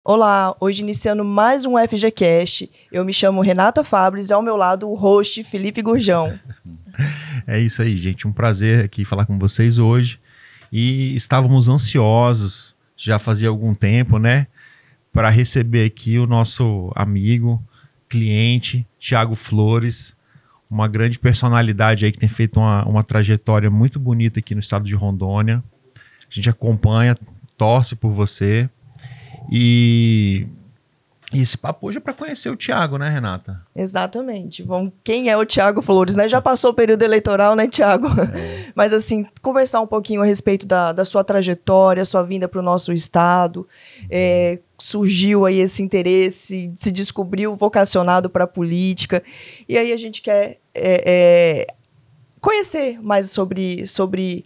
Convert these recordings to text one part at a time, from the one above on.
Olá, hoje iniciando mais um FGCast. Eu me chamo Renata Fabres e ao meu lado o host Felipe Gurjão. É isso aí, gente. Um prazer aqui falar com vocês hoje. E estávamos ansiosos, já fazia algum tempo, né? Para receber aqui o nosso amigo, cliente, Thiago Flores. Uma grande personalidade aí que tem feito uma trajetória muito bonita aqui no estado de Rondônia. A gente acompanha, torce por você. E esse papo hoje é para conhecer o Thiago, né, Renata? Exatamente. Bom, quem é o Thiago Flores, né? Já passou o período eleitoral, né, Thiago? Mas, assim, conversar um pouquinho a respeito da sua trajetória, sua vinda para o nosso estado. Surgiu aí esse interesse, se descobriu vocacionado para a política. E aí a gente quer conhecer mais sobre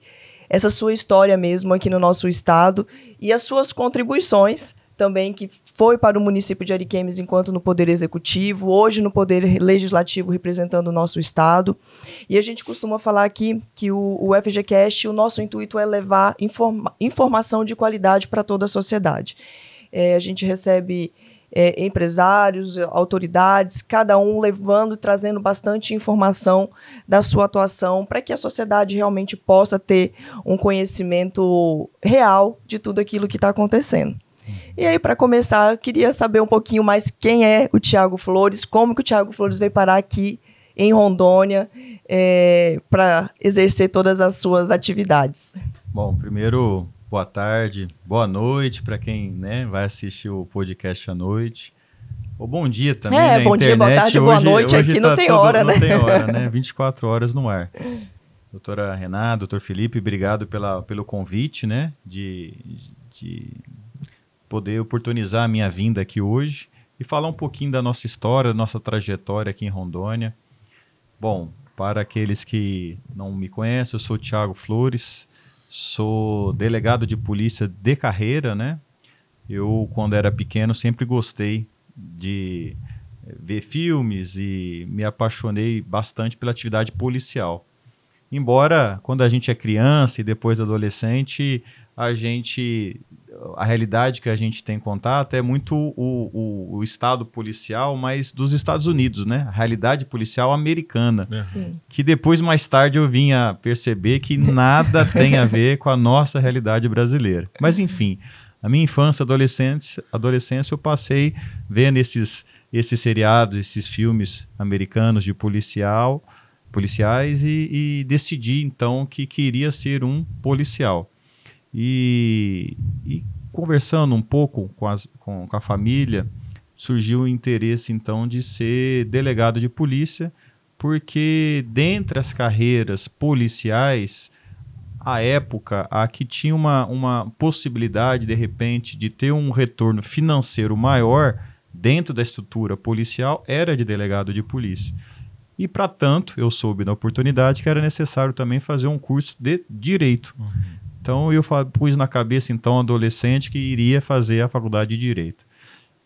essa sua história mesmo aqui no nosso estado e as suas contribuições também, que foi para o município de Ariquemes enquanto no Poder Executivo, hoje no Poder Legislativo representando o nosso estado. E a gente costuma falar aqui que o FGCast, o nosso intuito é levar informação de qualidade para toda a sociedade. A gente recebe empresários, autoridades, cada um levando, trazendo bastante informação da sua atuação para que a sociedade realmente possa ter um conhecimento real de tudo aquilo que está acontecendo. E aí, para começar, eu queria saber um pouquinho mais quem é o Thiago Flores, como que o Thiago Flores veio parar aqui em Rondônia para exercer todas as suas atividades. Bom, primeiro, boa tarde, boa noite para quem, né, vai assistir o podcast à noite. Ou bom dia também, né? Bom dia, boa tarde, boa noite, aqui não tem hora, né? Não tem hora, né? 24 horas no ar. Doutora Renata, doutor Felipe, obrigado pelo convite, né? De poder oportunizar a minha vinda aqui hoje e falar um pouquinho da nossa história, da nossa trajetória aqui em Rondônia. Bom, para aqueles que não me conhecem, eu sou o Thiago Flores, sou delegado de polícia de carreira, né? Eu, quando era pequeno, sempre gostei de ver filmes e me apaixonei bastante pela atividade policial. Embora, quando a gente é criança e depois adolescente, a realidade que a gente tem contato é muito o estado policial, mas dos Estados Unidos, né? A realidade policial americana, que depois, mais tarde, eu vim a perceber que nada tem a ver com a nossa realidade brasileira. Mas, enfim, a minha infância, adolescência, eu passei vendo esses seriados, esses filmes americanos de policiais e decidi, então, que queria ser um policial. E conversando um pouco com a família, surgiu o interesse, então, de ser delegado de polícia, porque dentre as carreiras policiais, à época, a que tinha uma possibilidade, de repente, de ter um retorno financeiro maior dentro da estrutura policial, era de delegado de polícia. E, para tanto, eu soube na oportunidade que era necessário também fazer um curso de Direito. Então, eu pus na cabeça, então, adolescente, que iria fazer a faculdade de Direito.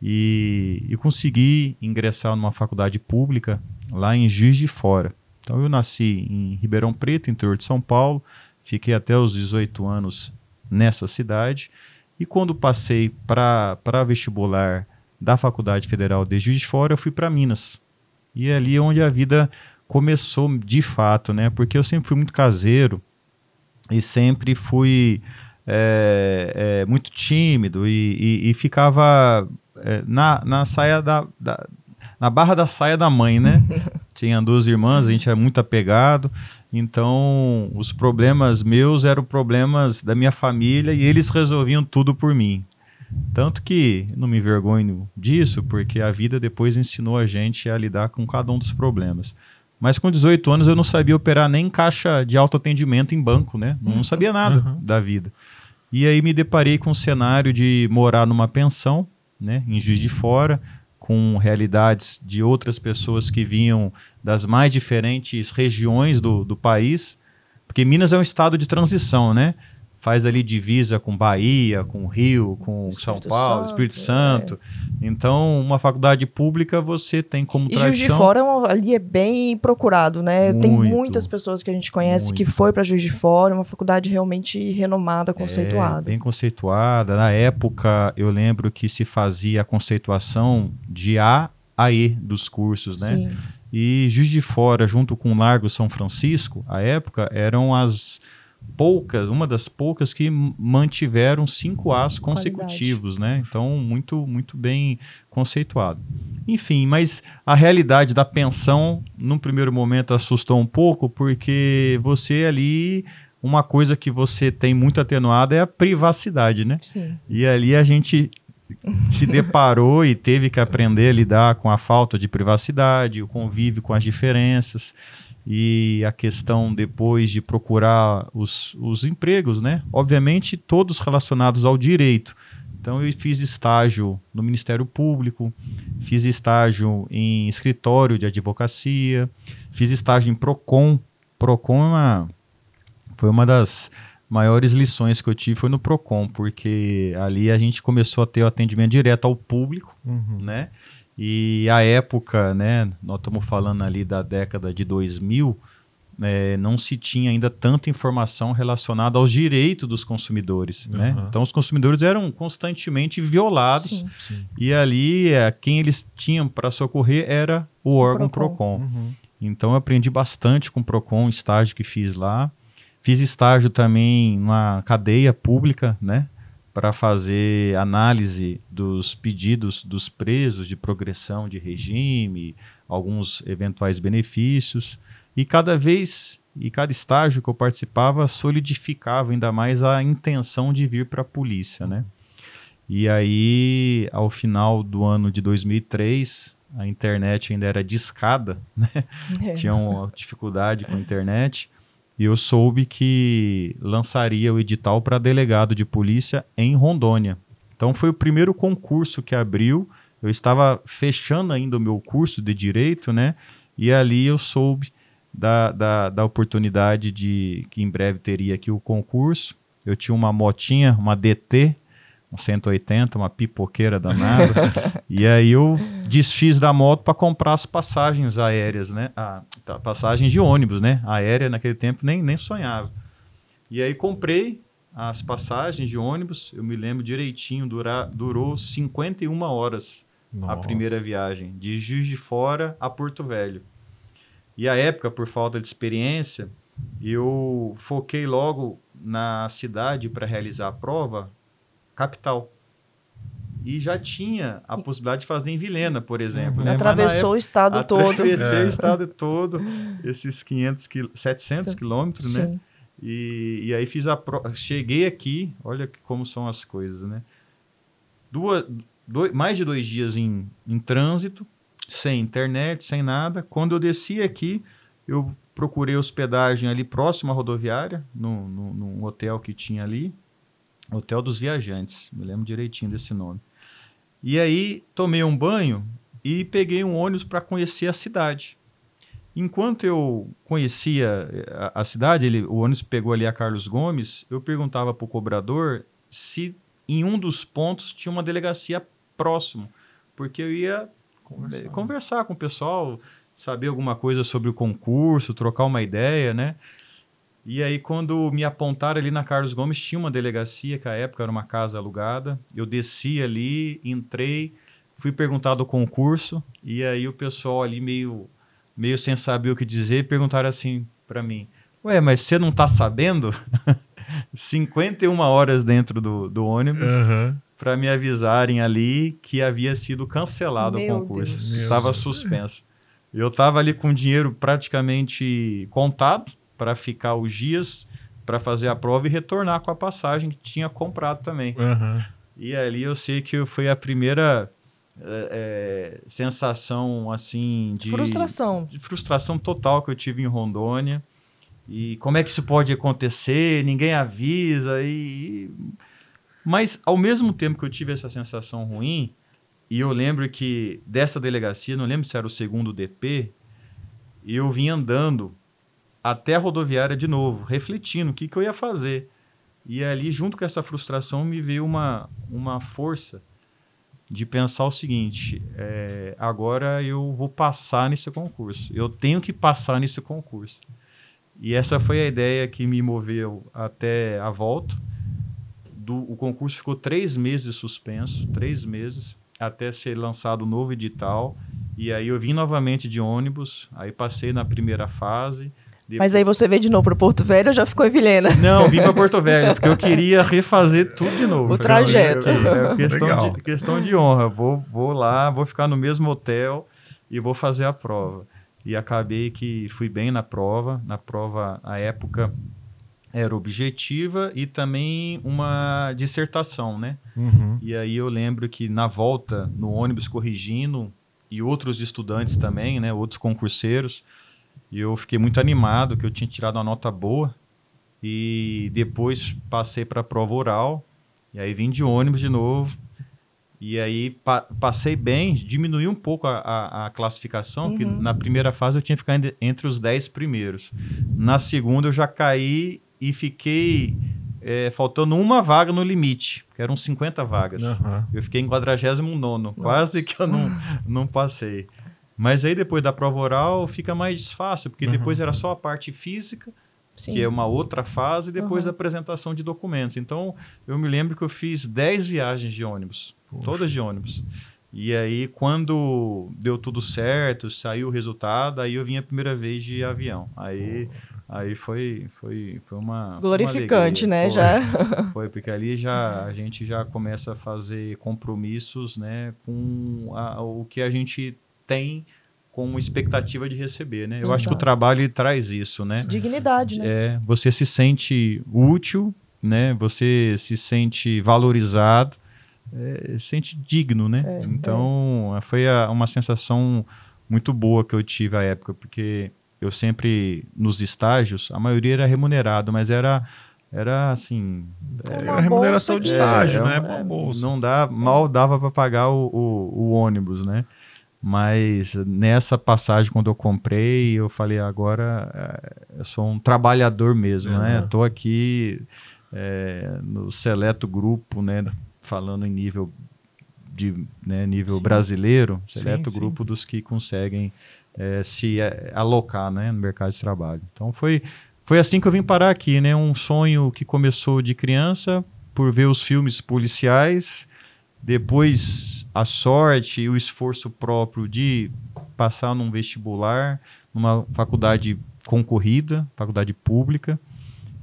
E consegui ingressar numa faculdade pública lá em Juiz de Fora. Então, eu nasci em Ribeirão Preto, interior de São Paulo, fiquei até os 18 anos nessa cidade. E quando passei para vestibular da Faculdade Federal de Juiz de Fora, eu fui para Minas. E é ali onde a vida começou de fato, né? Porque eu sempre fui muito caseiro, e sempre fui muito tímido e ficava na saia na barra da saia da mãe, né? Tinha 2 irmãs, a gente era muito apegado, então os problemas meus eram problemas da minha família e eles resolviam tudo por mim. Tanto que não me envergonho disso, porque a vida depois ensinou a gente a lidar com cada um dos problemas. Mas com 18 anos eu não sabia operar nem caixa de autoatendimento em banco, né? Não sabia nada da vida. E aí me deparei com o cenário de morar numa pensão, né, em Juiz de Fora, com realidades de outras pessoas que vinham das mais diferentes regiões do país, porque Minas é um estado de transição, né? Faz ali divisa com Bahia, com Rio, com São Paulo, Espírito Santo. Então, uma faculdade pública, você tem como tradição... E Juiz de Fora ali é bem procurado, né? Tem Muito, muitas pessoas que a gente conhece muito. que foi para Juiz de Fora, uma faculdade realmente renomada, conceituada. Bem conceituada. Na época, eu lembro que se fazia a conceituação de A a E dos cursos, né? Sim. E Juiz de Fora, junto com o Largo São Francisco, à época, eram uma das poucas que mantiveram 5 As consecutivos, né? Então, muito, muito bem conceituado. Enfim, mas a realidade da pensão, num primeiro momento, assustou um pouco, porque você ali, uma coisa que você tem muito atenuada é a privacidade, né? Sim. E ali a gente se deparou e teve que aprender a lidar com a falta de privacidade, o convívio com as diferenças e a questão depois de procurar os empregos, né? Obviamente todos relacionados ao direito. Então eu fiz estágio no Ministério Público, fiz estágio em escritório de advocacia, fiz estágio em Procon. Procon foi uma das maiores lições que eu tive foi no Procon, porque ali a gente começou a ter o atendimento direto ao público, né? E a época, né, nós estamos falando ali da década de 2000, não se tinha ainda tanta informação relacionada aos direitos dos consumidores, né? Então os consumidores eram constantemente violados. Sim. E ali quem eles tinham para socorrer era o órgão Procon. Então eu aprendi bastante com o Procon, estágio que fiz lá. Fiz estágio também numa cadeia pública, né, para fazer análise dos pedidos dos presos de progressão de regime, alguns eventuais benefícios. E cada estágio que eu participava solidificava ainda mais a intenção de vir para a polícia, né? E aí, ao final do ano de 2003, a internet ainda era discada, né? Tinha uma dificuldade com a internet. E eu soube que lançaria o edital para delegado de polícia em Rondônia. Então foi o primeiro concurso que abriu. Eu estava fechando ainda o meu curso de Direito, né? E ali eu soube da oportunidade de que em breve teria aqui o concurso. Eu tinha uma motinha, uma DT, um 180, uma pipoqueira danada. E aí eu desfiz da moto para comprar as passagens aéreas, né? Passagens de ônibus, né? Aérea naquele tempo nem sonhava. E aí comprei as passagens de ônibus, eu me lembro direitinho, durou 51 horas. Nossa. A primeira viagem, de Juiz de Fora a Porto Velho. E à época, por falta de experiência, eu foquei logo na cidade para realizar a prova, capital. E já tinha a possibilidade de fazer em Vilhena, por exemplo. Né? Atravessou o estado todo. Atravessei o estado todo, esses 700 quilômetros, né? E aí fiz a prova. Cheguei aqui, olha como são as coisas, né? Mais de 2 dias em trânsito, sem internet, sem nada. Quando eu desci aqui, eu procurei hospedagem ali próximo à rodoviária, num hotel que tinha ali. Hotel dos Viajantes, me lembro direitinho desse nome. E aí tomei um banho e peguei um ônibus para conhecer a cidade. Enquanto eu conhecia a cidade, o ônibus pegou ali a Carlos Gomes, eu perguntava para o cobrador se em um dos pontos tinha uma delegacia próximo, porque eu ia conversar com o pessoal, saber alguma coisa sobre o concurso, trocar uma ideia, né? E aí, quando me apontaram ali na Carlos Gomes, tinha uma delegacia, que à época era uma casa alugada. Eu desci ali, entrei, fui perguntar do concurso, e aí o pessoal ali meio sem saber o que dizer, perguntaram assim para mim: ué, mas você não tá sabendo? 51 horas dentro do ônibus para me avisarem ali que havia sido cancelado o concurso. Estava suspenso. Eu estava ali com o dinheiro praticamente contado, para ficar os dias, para fazer a prova e retornar com a passagem que tinha comprado também. E ali eu sei que foi a primeira sensação assim de frustração total que eu tive em Rondônia. E como é que isso pode acontecer? Ninguém avisa. Mas ao mesmo tempo que eu tive essa sensação ruim, e eu lembro que dessa delegacia, não lembro se era o 2º DP, eu vim andando até a rodoviária de novo, refletindo o que eu ia fazer. E ali, junto com essa frustração, me veio uma força de pensar o seguinte, agora eu vou passar nesse concurso, eu tenho que passar nesse concurso. E essa foi a ideia que me moveu até a volta. O concurso ficou 3 meses suspenso, 3 meses, até ser lançado o novo edital. E aí eu vim novamente de ônibus, aí passei na primeira fase. Depois... Mas aí você veio de novo para Porto Velho ou já ficou em Vilhena? Não, vim para Porto Velho, porque eu queria refazer tudo de novo. O trajeto. Questão de honra. Vou lá, vou ficar no mesmo hotel e vou fazer a prova. E acabei que fui bem na prova. Na prova, a época era objetiva e também uma dissertação, né? E aí eu lembro que na volta, no ônibus corrigindo, e outros estudantes também, né? Outros concurseiros, e eu fiquei muito animado, que eu tinha tirado uma nota boa. E depois passei para a prova oral, e aí vim de ônibus de novo. E aí passei bem, diminuí um pouco a classificação, que na primeira fase eu tinha que ficar entre os 10 primeiros. Na segunda eu já caí e fiquei faltando uma vaga no limite, que eram 50 vagas. Eu fiquei em 49º, quase que eu não passei. Mas aí depois da prova oral fica mais fácil, porque depois era só a parte física, Sim. que é uma outra fase, e depois a apresentação de documentos. Então eu me lembro que eu fiz 10 viagens de ônibus. Poxa. Todas de ônibus. E aí, quando deu tudo certo, saiu o resultado, aí eu vim a primeira vez de avião. Aí foi uma glorificante, uma né? Foi, porque ali a gente já começa a fazer compromissos, né, com o que a gente tem como expectativa de receber, né? Eu acho que o trabalho traz isso, né? Dignidade, né? Você se sente útil, né? Você se sente valorizado, sente digno, né? Então, foi uma sensação muito boa que eu tive à época, porque eu sempre, nos estágios, a maioria era remunerado, mas era assim... Era remuneração de estágio, né? Uma bolsa. Mal dava para pagar o ônibus, né? Mas nessa passagem, quando eu comprei, eu falei, agora eu sou um trabalhador mesmo, né? Estou aqui no seleto grupo, né? Falando em nível nível brasileiro, seleto grupo dos que conseguem se alocar, né, no mercado de trabalho. Então foi assim que eu vim parar aqui, né? Um sonho que começou de criança, por ver os filmes policiais, depois a sorte e o esforço próprio de passar num vestibular, numa faculdade concorrida, faculdade pública,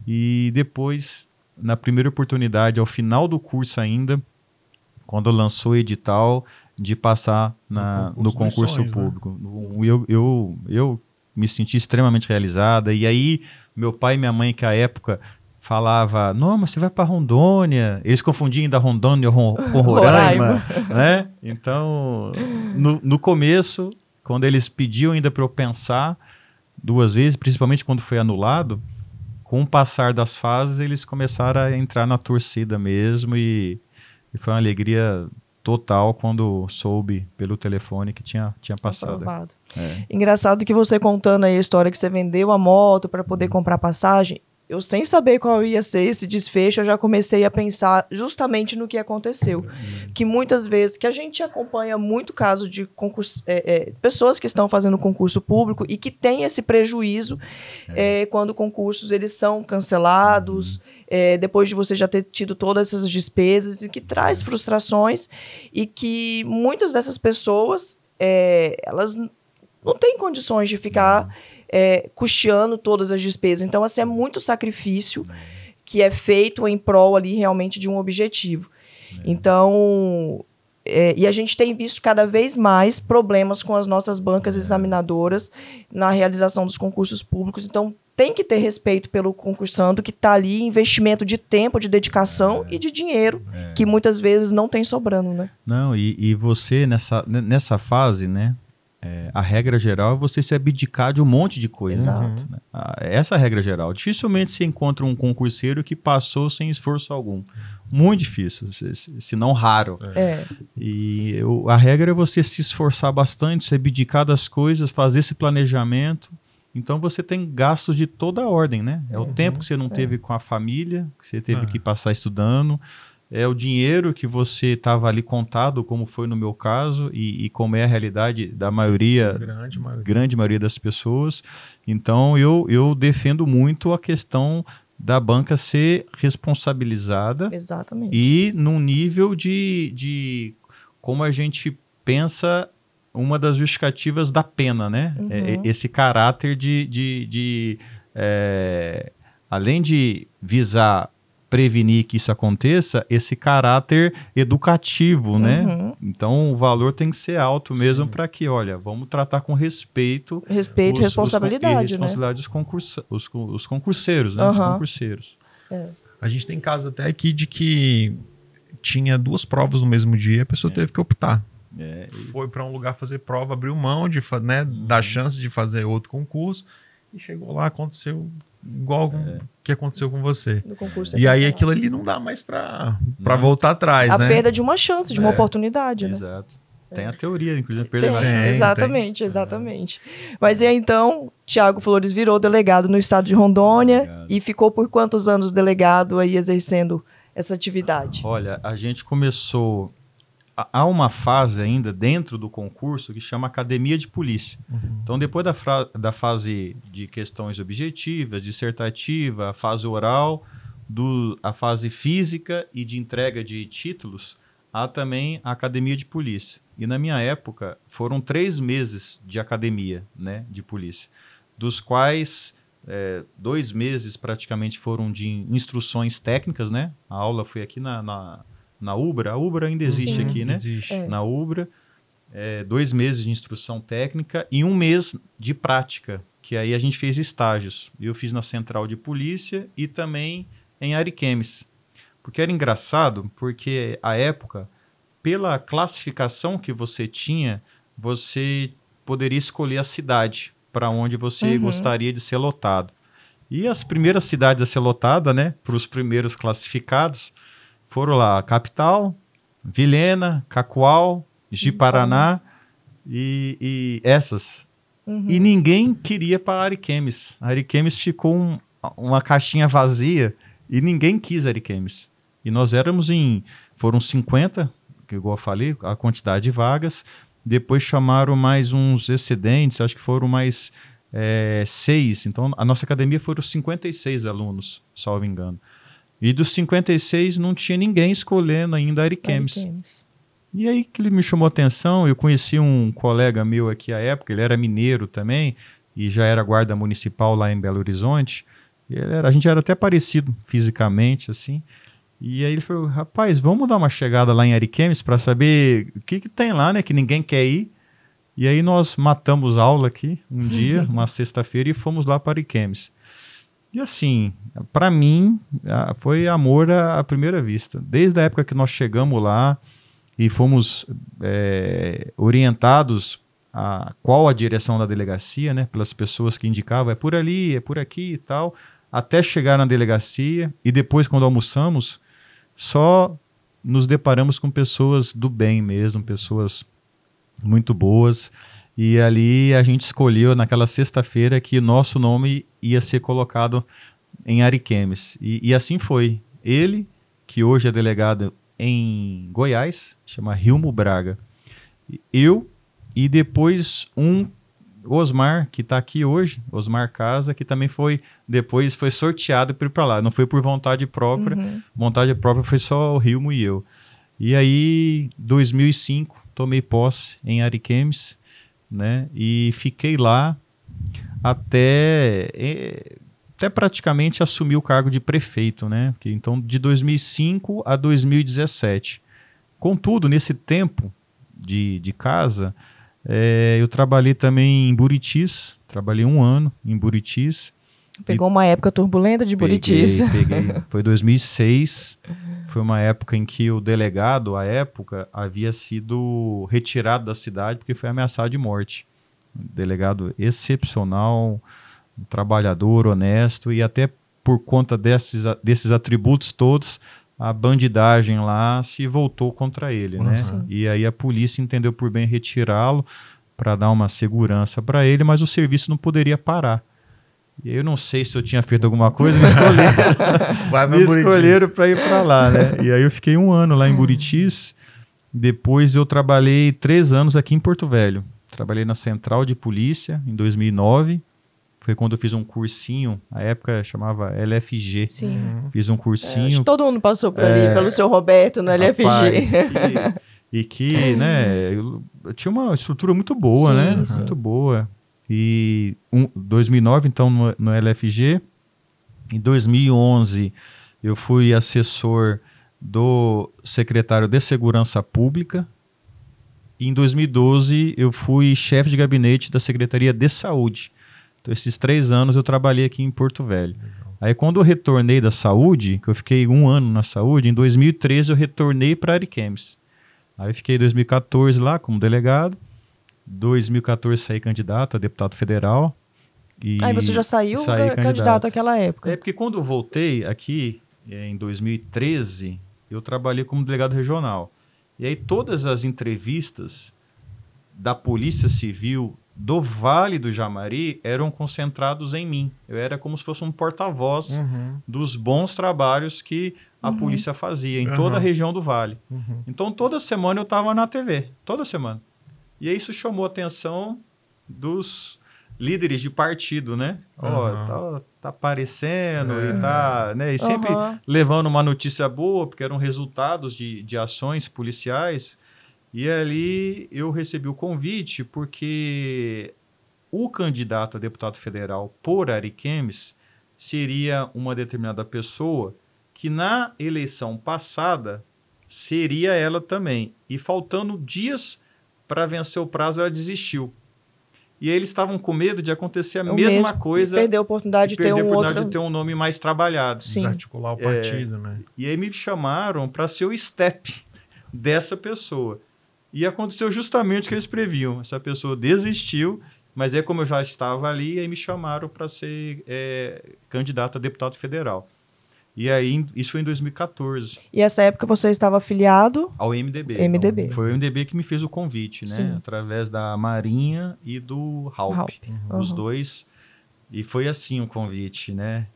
e depois, na primeira oportunidade, ao final do curso ainda, quando lançou o edital, de passar no concurso público. Né? Eu me senti extremamente realizada, e aí meu pai e minha mãe, que à época falava, não, mas você vai para Rondônia. Eles confundiam ainda Rondônia com Roraima, né? Então, no começo, quando eles pediam ainda para eu pensar 2 vezes, principalmente quando foi anulado, com o passar das fases, eles começaram a entrar na torcida mesmo, e foi uma alegria total quando soube pelo telefone que tinha passado. Engraçado que você contando aí a história que você vendeu a moto para poder comprar passagem, eu sem saber qual ia ser esse desfecho, eu já comecei a pensar justamente no que aconteceu. Que muitas vezes, que a gente acompanha muito caso de concurso, pessoas que estão fazendo concurso público e que tem esse prejuízo quando concursos eles são cancelados, depois de você já ter tido todas essas despesas, e que traz frustrações, e que muitas dessas pessoas, elas não têm condições de ficar... custeando todas as despesas. Então, assim, é muito sacrifício que é feito em prol ali realmente de um objetivo. Então, e a gente tem visto cada vez mais problemas com as nossas bancas examinadoras na realização dos concursos públicos. Então, tem que ter respeito pelo concursando que está ali, investimento de tempo, de dedicação e de dinheiro, que muitas vezes não tem sobrando, né? Não, e você nessa fase, né? A regra geral é você se abdicar de um monte de coisa. Exato. Né? Essa é a regra geral. Dificilmente você encontra um concurseiro que passou sem esforço algum. Muito difícil, se não raro. E a regra é você se esforçar bastante, se abdicar das coisas, fazer esse planejamento. Então você tem gastos de toda a ordem, né? O tempo que você não teve com a família, que você teve que passar estudando. é o dinheiro que você estava ali contado, como foi no meu caso, e como é a realidade da maioria, grande maioria das pessoas. Então, eu defendo muito a questão da banca ser responsabilizada. Exatamente. E num nível de como a gente pensa uma das justificativas da pena, né? Esse caráter além de visar prevenir que isso aconteça, esse caráter educativo, né? Então o valor tem que ser alto mesmo para que, olha, vamos tratar com respeito. Respeito e responsabilidade, responsabilidade dos concurseiros, né? Os concurseiros. A gente tem casos até aqui de que tinha 2 provas no mesmo dia, a pessoa teve que optar. Foi para um lugar fazer prova, abriu mão da chance de fazer outro concurso e chegou lá, aconteceu igual que aconteceu com você. E aí aquilo ali não dá mais para voltar atrás, a né? perda de uma chance, de uma oportunidade, né? Exato. Tem a teoria, inclusive, a perda da chance. Exatamente. Mas e aí, então, Thiago Flores virou delegado no estado de Rondônia e ficou por quantos anos delegado aí exercendo essa atividade? Olha, a gente começou... Há uma fase ainda dentro do concurso que chama Academia de Polícia. Então, depois da fase de questões objetivas, dissertativa, a fase oral, a fase física e de entrega de títulos, há também a Academia de Polícia. E na minha época, foram 3 meses de academia, né, de polícia, dos quais 2 meses praticamente foram de instruções técnicas, né? A aula foi aqui na UBRA. A UBRA ainda existe aqui, né? Existe. Na UBRA, 2 meses de instrução técnica e 1 mês de prática, que aí a gente fez estágios. Eu fiz na Central de Polícia e também em Ariquemes. Porque era engraçado, porque à época, pela classificação que você tinha, você poderia escolher a cidade para onde você gostaria de ser lotado. E as primeiras cidades a ser lotada, né, para os primeiros classificados, foram lá, Capital, Vilhena, Cacoal, Ji-Paraná e essas. E ninguém queria para Ariquemes. A Ariquemes ficou uma caixinha vazia e ninguém quis Ariquemes. E nós foram 50, que igual eu falei, a quantidade de vagas. Depois chamaram mais uns excedentes, acho que foram mais 6. Então, a nossa academia foram 56 alunos, salvo engano. E dos 56 não tinha ninguém escolhendo ainda Ariquemes. E aí que ele me chamou a atenção, eu conheci um colega meu aqui à época, ele era mineiro também, e já era guarda municipal lá em Belo Horizonte. A gente era até parecido fisicamente, assim. E aí ele falou, rapaz, vamos dar uma chegada lá em Ariquemes para saber o que tem lá, né, que ninguém quer ir. E aí nós matamos aula aqui um dia, uma sexta-feira, e fomos lá para Ariquemes. E assim, para mim, foi amor à primeira vista. Desde a época que nós chegamos lá e fomos orientados a qual a direção da delegacia, né, pelas pessoas que indicavam, é por ali, é por aqui e tal, até chegar na delegacia. E depois, quando almoçamos, só nos deparamos com pessoas do bem mesmo, pessoas muito boas. E ali a gente escolheu naquela sexta-feira que nosso nome ia ser colocado em Ariquemes. E assim foi. Ele, que hoje é delegado em Goiás, chama Hilmo Braga. Eu e depois Osmar, que está aqui hoje, Osmar Casa, que também depois foi sorteado para ir para lá. Não foi por vontade própria. Vontade própria foi só o Hilmo e eu. E aí, 2005, tomei posse em Ariquemes, né? E fiquei lá até praticamente assumir o cargo de prefeito, né? Então, de 2005 a 2017. Contudo, nesse tempo de casa, eu trabalhei também em Buritis, trabalhei 1 ano em Buritis. Pegou uma época turbulenta de Buritis. Peguei. Foi 2006. Foi uma época em que o delegado, à época, havia sido retirado da cidade porque foi ameaçado de morte. Um delegado excepcional, um trabalhador, honesto, e até por conta desses atributos todos, a bandidagem lá se voltou contra ele, né? E aí a polícia entendeu por bem retirá-lo para dar uma segurança para ele, mas o serviço não poderia parar. E eu não sei se eu tinha feito alguma coisa, me escolheram para ir para lá, né? E aí eu fiquei 1 ano lá em Buritis. Depois eu trabalhei 3 anos aqui em Porto Velho. Trabalhei na Central de Polícia em 2009. Foi quando eu fiz um cursinho, na época chamava LFG. Sim. Fiz um cursinho. Acho que todo mundo passou por ali, pelo seu Roberto no LFG. Rapaz, que né, eu tinha uma estrutura muito boa, Sim, né? sim. Muito boa. E 2009, então, no LFG. Em 2011, eu fui assessor do secretário de Segurança Pública. E em 2012, eu fui chefe de gabinete da Secretaria de Saúde. Então, esses 3 anos eu trabalhei aqui em Porto Velho. Aí, quando eu retornei da saúde, que eu fiquei 1 ano na saúde, em 2013 eu retornei para a Ariquemes. Aí eu fiquei em 2014 lá como delegado. 2014 saí candidato a deputado federal. Aí você já saiu candidato naquela época? É porque quando eu voltei aqui, em 2013, eu trabalhei como delegado regional. E aí todas as entrevistas da Polícia Civil do Vale do Jamari eram concentrados em mim. Eu era como se fosse um porta-voz dos bons trabalhos que a polícia fazia em toda a região do Vale. Então, toda semana eu estava na TV, toda semana. E isso chamou a atenção dos líderes de partido, né? Tá aparecendo e tá, né? E sempre levando uma notícia boa, porque eram resultados de ações policiais. E ali eu recebi o convite porque o candidato a deputado federal por Ariquemes seria uma determinada pessoa que na eleição passada seria ela também. E faltando dias para vencer o prazo, ela desistiu. E aí eles estavam com medo de acontecer a mesma coisa. Perder a oportunidade de ter um nome mais trabalhado. Sim. Desarticular o partido, né? E aí me chamaram para ser o step dessa pessoa. E aconteceu justamente o que eles previam. Essa pessoa desistiu, mas aí como eu já estava ali, aí me chamaram para ser candidato a deputado federal. E aí, isso foi em 2014. E essa época você estava afiliado? Ao MDB. MDB. Então, foi o MDB que me fez o convite, né? Sim. Através da Marinha e do Halp. Os dois. E foi assim o convite, né?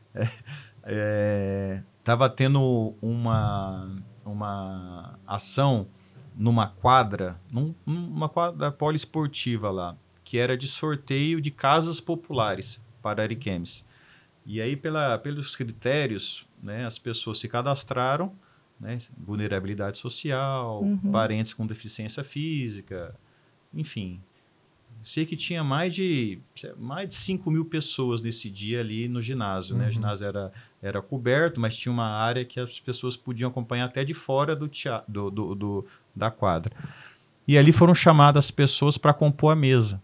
Tava tendo uma ação numa quadra poliesportiva lá, que era de sorteio de casas populares para Ariquemes. E aí, pelos critérios, né, as pessoas se cadastraram, né, vulnerabilidade social, parentes com deficiência física, enfim. Sei que tinha mais de 5 mil pessoas nesse dia ali no ginásio. Né? O ginásio era coberto, mas tinha uma área que as pessoas podiam acompanhar até de fora da quadra. E ali foram chamadas pessoas para compor a mesa.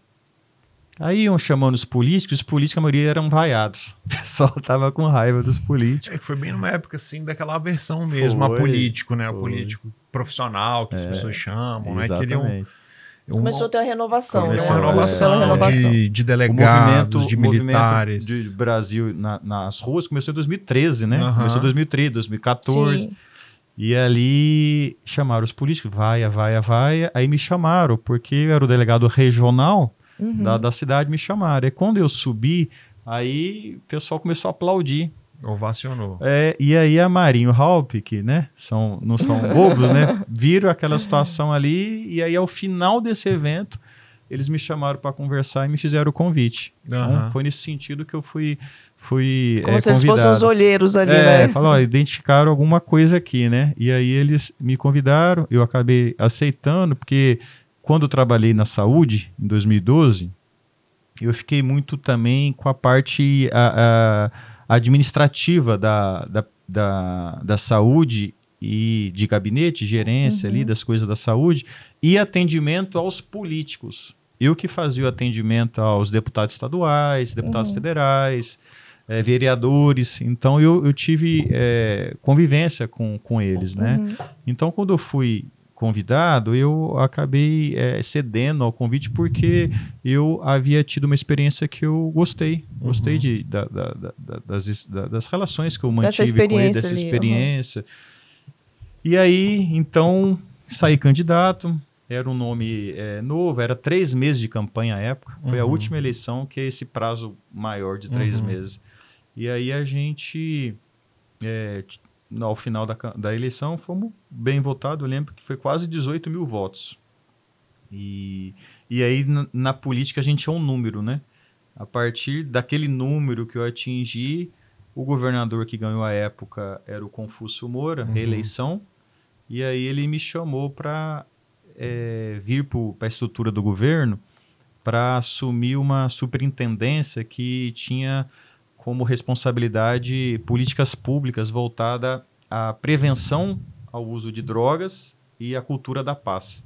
Aí iam chamando os políticos, a maioria eram vaiados. O pessoal tava com raiva dos políticos. Foi bem numa época, assim, daquela aversão mesmo a político, né? O político profissional, que as pessoas chamam, né? Exatamente. Começou a ter uma renovação. Começou a renovação de delegados, de militares. O movimento de Brasil nas ruas começou em 2013, né? Começou em 2013, 2014. Sim. E ali chamaram os políticos, vaia. Aí me chamaram, porque eu era o delegado regional da cidade, me chamaram. E quando eu subi, aí o pessoal começou a aplaudir. Ovacionou. E aí a Marinho e o Halp, que né, não são bobos, né? Viram aquela situação ali, e aí ao final desse evento, eles me chamaram para conversar e me fizeram o convite. Então, foi nesse sentido que eu fui como se eles fossem os olheiros ali, né? Falaram, identificaram alguma coisa aqui, né? E aí eles me convidaram, eu acabei aceitando, porque quando eu trabalhei na saúde, em 2012, eu fiquei muito também com a parte administrativa da saúde e de gabinete, gerência ali das coisas da saúde e atendimento aos políticos. Eu que fazia o atendimento aos deputados estaduais, deputados federais, vereadores. Então, eu tive convivência com eles, né? Então, quando eu fui convidado, eu acabei cedendo ao convite porque eu havia tido uma experiência que eu gostei. Gostei das relações que eu mantive com ele, dessa experiência. E aí, então, saí candidato. era um nome novo, era 3 meses de campanha à época. Foi a última eleição que é esse prazo maior de 3 meses. E aí a gente, ao final da eleição, fomos bem votados. Eu lembro que foi quase 18 mil votos. E aí na política a gente tinha um número, né? A partir daquele número que eu atingi, o governador que ganhou à época era o Confúcio Moura, reeleição. E aí ele me chamou para vir para a estrutura do governo para assumir uma superintendência que tinha como responsabilidade políticas públicas voltada à prevenção ao uso de drogas e à cultura da paz.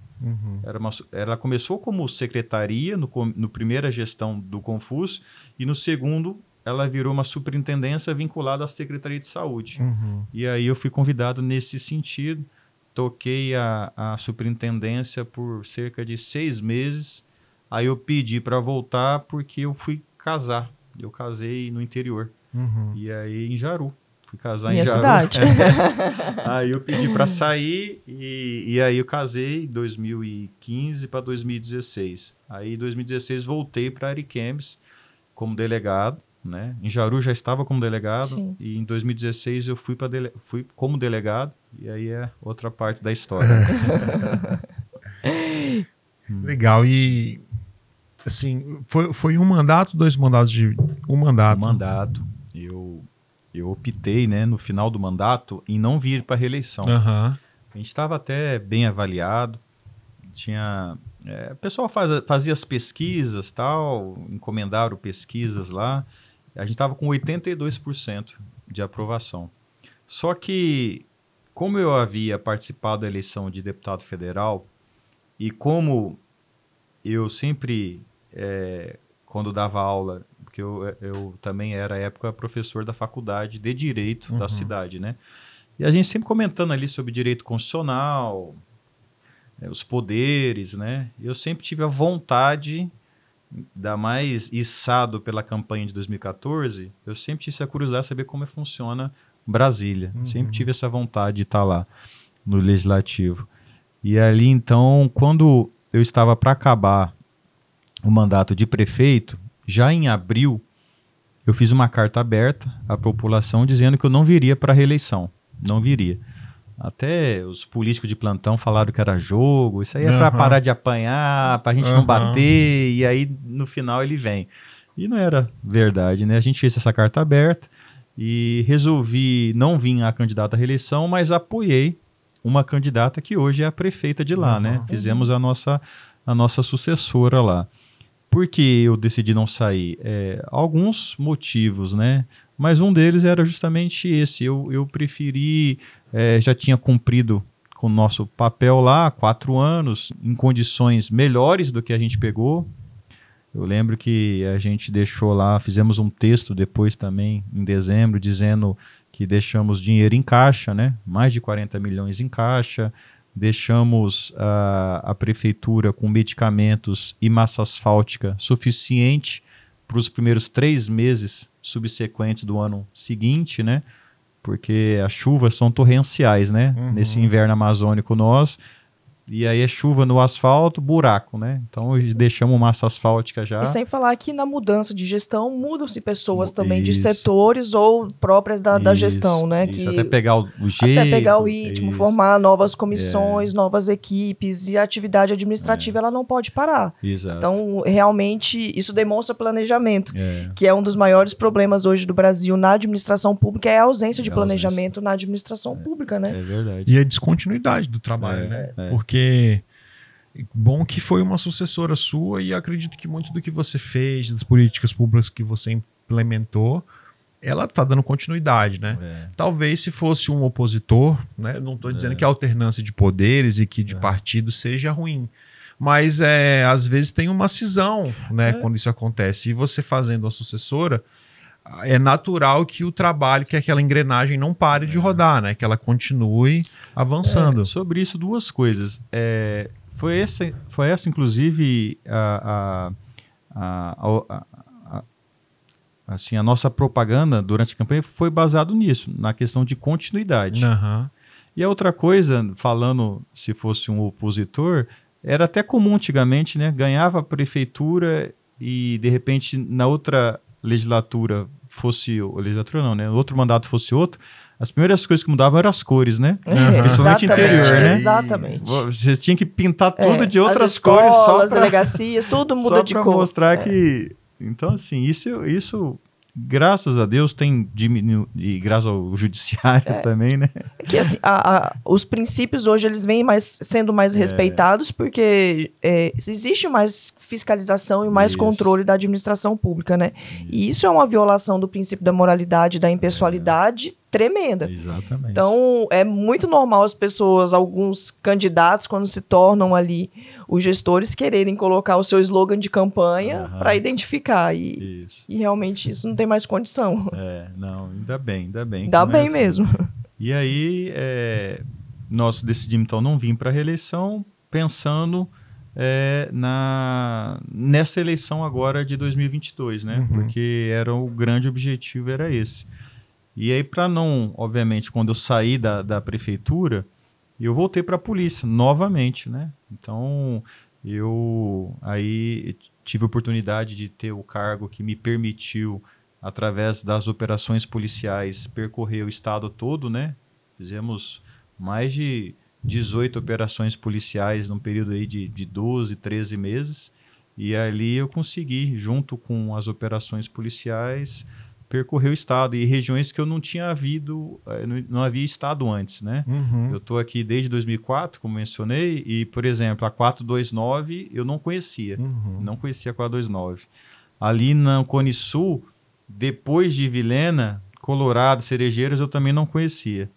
Ela começou como secretaria no primeira gestão do Confúcio e no segundo ela virou uma superintendência vinculada à Secretaria de Saúde. E aí eu fui convidado nesse sentido. Toquei a superintendência por cerca de 6 meses. Aí eu pedi para voltar porque eu fui casar. Eu casei no interior. E aí em Jaru. Fui casar Minha em Jaru. cidade. Aí eu pedi para sair e aí eu casei em 2015 para 2016. Aí em 2016 voltei para Ariquemes como delegado. Né? Em Jaru já estava como delegado. Sim. E em 2016 eu fui como delegado e aí é outra parte da história. Legal. E assim, foi um mandato, 2 mandatos um mandato? Um mandato. Eu optei, né, no final do mandato em não vir para a reeleição. A gente estava até bem avaliado. O pessoal fazia as pesquisas, tal, encomendaram pesquisas lá. A gente estava com 82% de aprovação. Só que, como eu havia participado da eleição de deputado federal e como eu sempre, quando dava aula, porque eu também era, à época, professor da faculdade de Direito da cidade, né? E a gente sempre comentando ali sobre direito constitucional, os poderes, né? Eu sempre tive a vontade, ainda mais içado pela campanha de 2014, eu sempre tive essa curiosidade de saber como funciona Brasília. Sempre tive essa vontade de estar lá no Legislativo. E ali, então, quando eu estava para acabar o mandato de prefeito, já em abril, eu fiz uma carta aberta à população dizendo que eu não viria para a reeleição. Não viria. Até os políticos de plantão falaram que era jogo, isso aí é para parar de apanhar, para a gente não bater, e aí no final ele vem. E não era verdade, né? A gente fez essa carta aberta e resolvi não vir a candidata à reeleição, mas apoiei uma candidata que hoje é a prefeita de lá, né? Fizemos a nossa sucessora lá. Por que eu decidi não sair? Alguns motivos, né? Mas um deles era justamente esse. Eu preferi, já tinha cumprido com o nosso papel lá, 4 anos, em condições melhores do que a gente pegou. Eu lembro que a gente deixou lá, fizemos um texto depois também, em dezembro, dizendo que deixamos dinheiro em caixa, né? Mais de 40 milhões em caixa. Deixamos a prefeitura com medicamentos e massa asfáltica suficiente para os primeiros 3 meses subsequentes do ano seguinte, né? Porque as chuvas são torrenciais, né? Nesse inverno amazônico nosso. E aí é chuva no asfalto, buraco, né? Então deixamos massa asfáltica já. E sem falar que na mudança de gestão mudam-se pessoas também de setores ou próprias da gestão, né? Isso, até pegar o jeito. Até pegar o ritmo, formar novas comissões, novas equipes, e a atividade administrativa ela não pode parar. Exato. Então, realmente, isso demonstra planejamento, que é um dos maiores problemas hoje do Brasil na administração pública, é a ausência de planejamento na administração pública, né? É verdade. E a descontinuidade do trabalho, né? Porque bom que foi uma sucessora sua e acredito que muito do que você fez, das políticas públicas que você implementou, ela está dando continuidade, né? Talvez se fosse um opositor, né? Não estou dizendo que a alternância de poderes e que de partidos seja ruim, mas às vezes tem uma cisão, né? Quando isso acontece. E você fazendo a sucessora, é natural que o trabalho, que aquela engrenagem não pare de rodar, né? Que ela continue avançando. Sobre isso, 2 coisas. Foi essa inclusive, assim, a nossa propaganda durante a campanha foi baseado nisso, na questão de continuidade. E a outra coisa, falando se fosse um opositor, era até comum antigamente, né? Ganhava a prefeitura e, de repente, na outra legislatura legislatura não, né? O outro mandato fosse outro, as primeiras coisas que mudavam eram as cores, né? Principalmente interior, né? Exatamente. Você tinha que pintar tudo de outras as escolas, cores só para delegacias, tudo muda de cor. Só para mostrar que... Então, assim, isso graças a Deus tem diminuído, e graças ao judiciário também, né? Que assim, os princípios hoje eles vêm sendo mais respeitados porque existe mais fiscalização e mais controle da administração pública, né? E isso é uma violação do princípio da moralidade, da impessoalidade tremenda. Exatamente. Então, é muito normal as pessoas, alguns candidatos, quando se tornam ali os gestores, quererem colocar o seu slogan de campanha para identificar. E realmente isso não tem mais condição. Não, ainda bem. Ainda bem mesmo. E aí, nós decidimos, então, não vir para a reeleição, pensando nessa eleição agora de 2022, né? Porque o grande objetivo era esse. E aí, para não, obviamente, quando eu saí da prefeitura, eu voltei para a polícia novamente, né? Então, eu aí tive a oportunidade de ter o cargo que me permitiu, através das operações policiais, percorrer o estado todo, né? Fizemos mais de 18 operações policiais num período aí de 12, 13 meses. E ali eu consegui, junto com as operações policiais, percorrer o estado e regiões que eu não havia estado antes, né? Eu estou aqui desde 2004, como mencionei, e, por exemplo, a 429 eu não conhecia. Não conhecia a 429. Ali na Cone Sul, depois de Vilhena, Colorado, Cerejeiras, eu também não conhecia.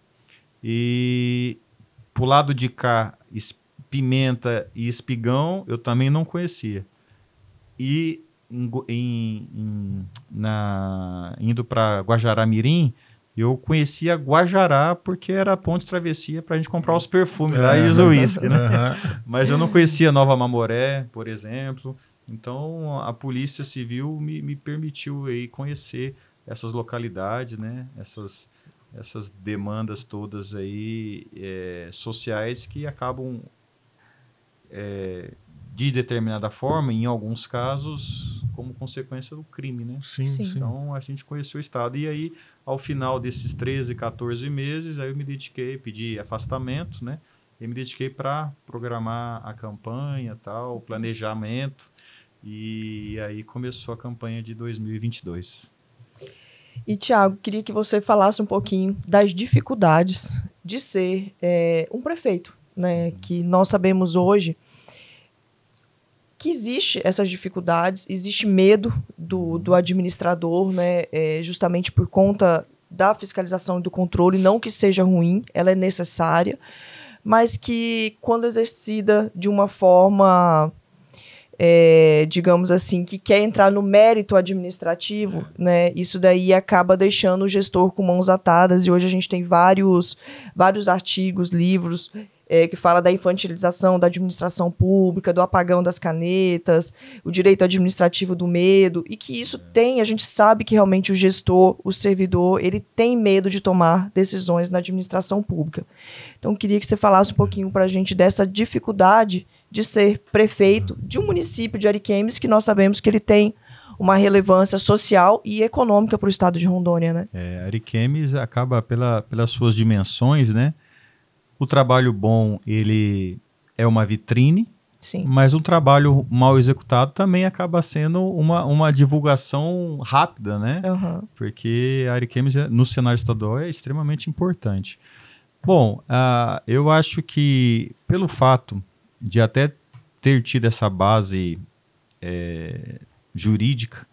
E pro lado de cá, Pimenta e Espigão, eu também não conhecia. E indo para Guajará-Mirim, eu conhecia Guajará porque era a ponte de travessia para a gente comprar os perfumes lá e os uísque, né? Mas eu não conhecia Nova Mamoré, por exemplo. Então, a Polícia Civil me permitiu aí conhecer essas localidades, né? Essas demandas todas aí sociais que acabam de determinada forma, em alguns casos, como consequência do crime, né? Sim. Então, a gente conheceu o Estado. E aí, ao final desses 13, 14 meses, aí eu me dediquei, pedi afastamento, né? E me dediquei para programar a campanha, tal, planejamento. E aí começou a campanha de 2022. E, Thiago, queria que você falasse um pouquinho das dificuldades de ser um prefeito, né? Que nós sabemos hoje que existe essas dificuldades, existe medo do administrador, né? Justamente por conta da fiscalização e do controle, não que seja ruim, ela é necessária, mas que quando exercida de uma forma, digamos assim, que quer entrar no mérito administrativo, né? Isso daí acaba deixando o gestor com mãos atadas, e hoje a gente tem vários artigos, livros, que fala da infantilização da administração pública, do apagão das canetas, o direito administrativo do medo, e que isso a gente sabe que realmente o gestor, o servidor, ele tem medo de tomar decisões na administração pública. Então, queria que você falasse um pouquinho para a gente dessa dificuldade de ser prefeito de um município de Ariquemes, que nós sabemos que ele tem uma relevância social e econômica para o estado de Rondônia, né? Ariquemes acaba pelas suas dimensões, né? O trabalho bom, ele é uma vitrine, sim, mas um trabalho mal executado também acaba sendo uma divulgação rápida, né? Porque a Ariquemes, no cenário estadual, é extremamente importante. Bom, eu acho que pelo fato de até ter tido essa base jurídica,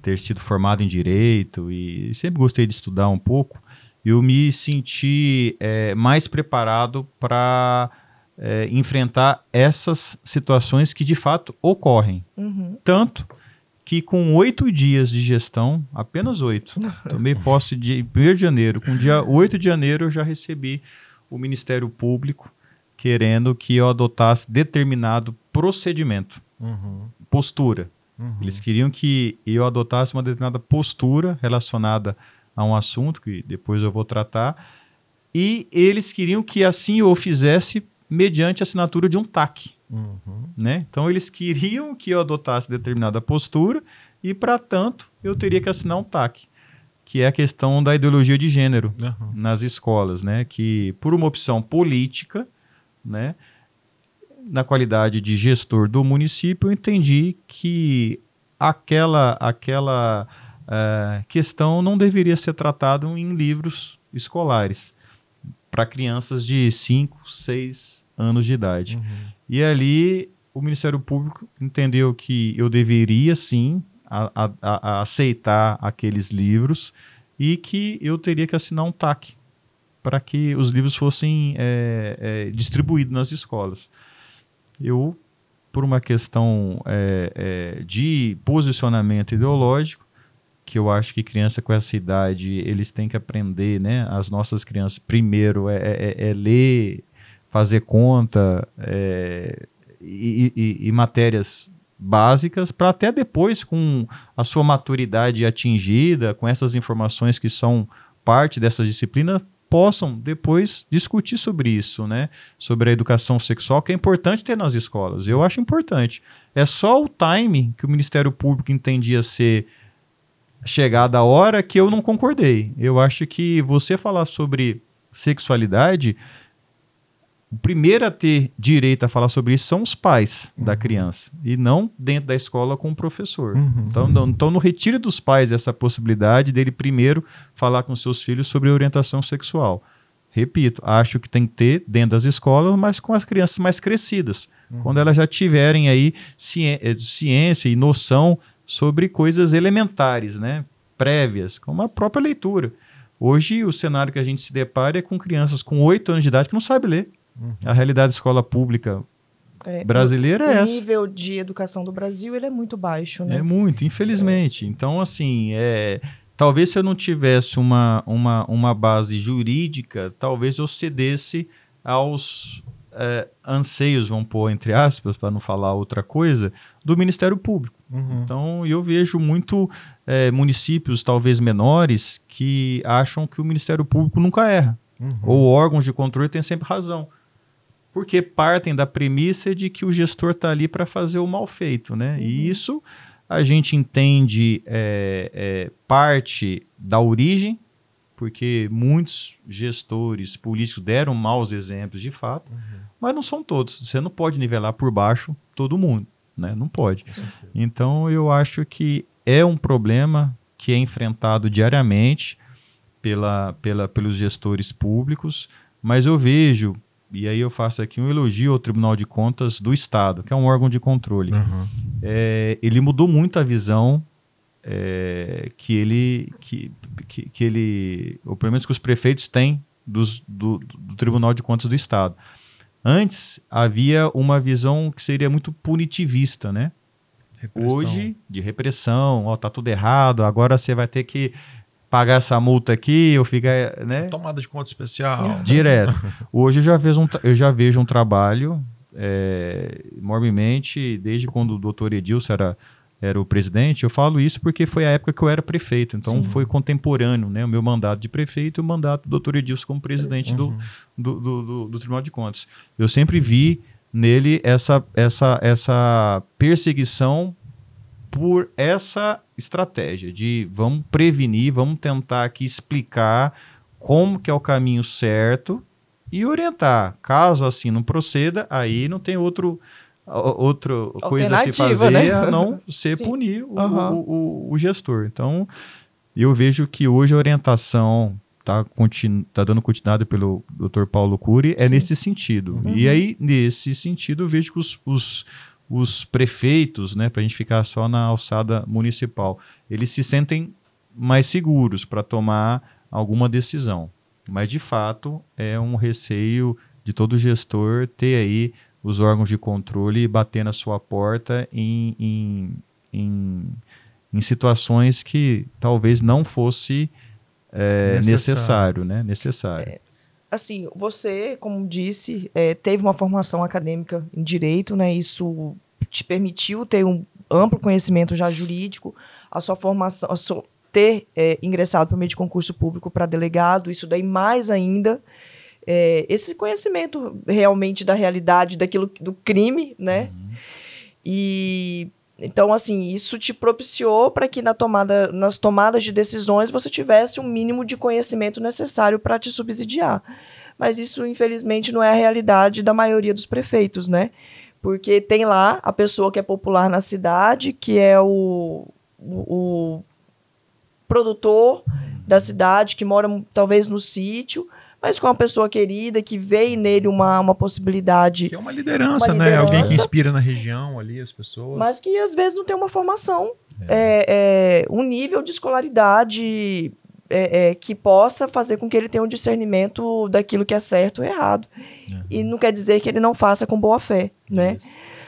ter sido formado em Direito e sempre gostei de estudar um pouco, eu me senti mais preparado para enfrentar essas situações que de fato ocorrem. Tanto que com 8 dias de gestão, apenas 8, tomei posse de 1º de janeiro, com dia 8 de janeiro eu já recebi o Ministério Público querendo que eu adotasse determinado procedimento, postura. Eles queriam que eu adotasse uma determinada postura relacionada a um assunto que depois eu vou tratar, e eles queriam que assim eu fizesse mediante a assinatura de um TAC. Né? Então, eles queriam que eu adotasse determinada postura e, para tanto, eu teria que assinar um TAC, que é a questão da ideologia de gênero nas escolas, né? Que, por uma opção política, né, na qualidade de gestor do município, eu entendi que aquela questão não deveria ser tratada em livros escolares para crianças de 5, 6 anos de idade. E ali o Ministério Público entendeu que eu deveria sim a aceitar aqueles livros e que eu teria que assinar um TAC para que os livros fossem distribuídos nas escolas. Eu, por uma questão de posicionamento ideológico, que eu acho que criança com essa idade, eles têm que aprender, né? As nossas crianças, primeiro, ler, fazer conta e matérias básicas, para até depois, com a sua maturidade atingida, com essas informações que são parte dessa disciplina, possam depois discutir sobre isso, né? Sobre a educação sexual, que é importante ter nas escolas. Eu acho importante. É só o timing que o Ministério Público entendia ser chegada a hora que eu não concordei. Eu acho que você falar sobre sexualidade, o primeiro a ter direito a falar sobre isso são os pais da criança, e não dentro da escola com o professor. Então, no retiro dos pais essa possibilidade dele primeiro falar com seus filhos sobre orientação sexual. Repito, acho que tem que ter dentro das escolas, mas com as crianças mais crescidas, quando elas já tiverem aí ciência e noção sobre coisas elementares, né, prévias, como a própria leitura. Hoje, o cenário que a gente se depara é com crianças com 8 anos de idade que não sabem ler. A realidade da escola pública brasileira é essa. O nível de educação do Brasil ele é muito baixo, né? É muito, infelizmente. Então, assim, talvez se eu não tivesse uma base jurídica, talvez eu cedesse aos anseios, vamos pôr entre aspas, para não falar outra coisa, do Ministério Público. Então, eu vejo muito municípios, talvez menores, que acham que o Ministério Público nunca erra. Ou órgãos de controle têm sempre razão. Porque partem da premissa de que o gestor está ali para fazer o mal feito, né? E isso a gente entende parte da origem, porque muitos gestores políticos deram maus exemplos de fato, mas não são todos. Você não pode nivelar por baixo todo mundo, né? Não pode. Então, eu acho que um problema que é enfrentado diariamente pelos gestores públicos, mas eu vejo, e aí eu faço aqui um elogio ao Tribunal de Contas do Estado, que é um órgão de controle. Ele mudou muito a visão que ele, ou pelo menos que os prefeitos têm do Tribunal de Contas do Estado. Antes, havia uma visão que seria muito punitivista, né? Hoje, de repressão, tá tudo errado, agora você vai ter que pagar essa multa aqui, ou fica, né? Tomada de conta especial. Direto. Hoje eu já vejo um trabalho, enormemente, desde quando o doutor Edilson era o presidente. Eu falo isso porque foi a época que eu era prefeito, então foi contemporâneo, né? O meu mandato de prefeito e o mandato do doutor Edilson como presidente do Tribunal de Contas. Eu sempre vi nele essa perseguição por essa estratégia de vamos prevenir, vamos tentar aqui explicar como que é o caminho certo e orientar. Caso assim não proceda, aí não tem outra coisa a se fazer, né? A não ser punir o gestor. Então, eu vejo que hoje a orientação está dando continuidade pelo Dr. Paulo Cury nesse sentido. E aí, nesse sentido, eu vejo que os prefeitos, né, para a gente ficar só na alçada municipal, eles se sentem mais seguros para tomar alguma decisão. Mas, de fato, é um receio de todo gestor ter aí os órgãos de controle bater na sua porta em situações que talvez não fosse necessário, né? Assim, você, como disse, teve uma formação acadêmica em Direito, né? Isso te permitiu ter um amplo conhecimento já jurídico, a sua formação, ter ingressado por meio de concurso público para delegado, isso daí mais ainda esse conhecimento realmente da realidade, daquilo do crime, né? E então, assim, isso te propiciou para que nas tomadas de decisões você tivesse um mínimo de conhecimento necessário para te subsidiar. Mas isso, infelizmente, não é a realidade da maioria dos prefeitos, né? Porque tem lá a pessoa que é popular na cidade, que é o produtor da cidade, que mora talvez no sítio, mas com uma pessoa querida, que vê nele uma possibilidade... Que é uma liderança, né? Alguém que inspira na região ali, as pessoas. Mas que, às vezes, não tem uma formação, um nível de escolaridade que possa fazer com que ele tenha um discernimento daquilo que é certo ou errado. E não quer dizer que ele não faça com boa fé, né?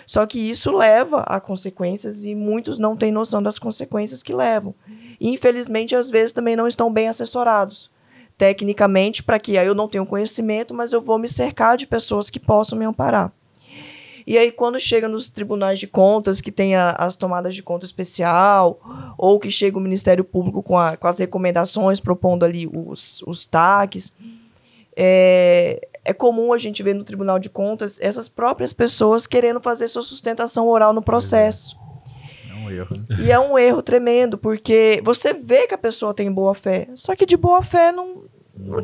Só que isso leva a consequências e muitos não têm noção das consequências que levam. E, infelizmente, às vezes também não estão bem assessorados tecnicamente, para que aí eu não tenho conhecimento, mas eu vou me cercar de pessoas que possam me amparar. E aí, quando chega nos tribunais de contas, que tem as tomadas de conta especial, ou que chega o Ministério Público com as recomendações, propondo ali os TACs, é comum a gente ver no Tribunal de Contas essas próprias pessoas querendo fazer sua sustentação oral no processo. É um erro, né? E é um erro tremendo, porque você vê que a pessoa tem boa fé, só que de boa fé não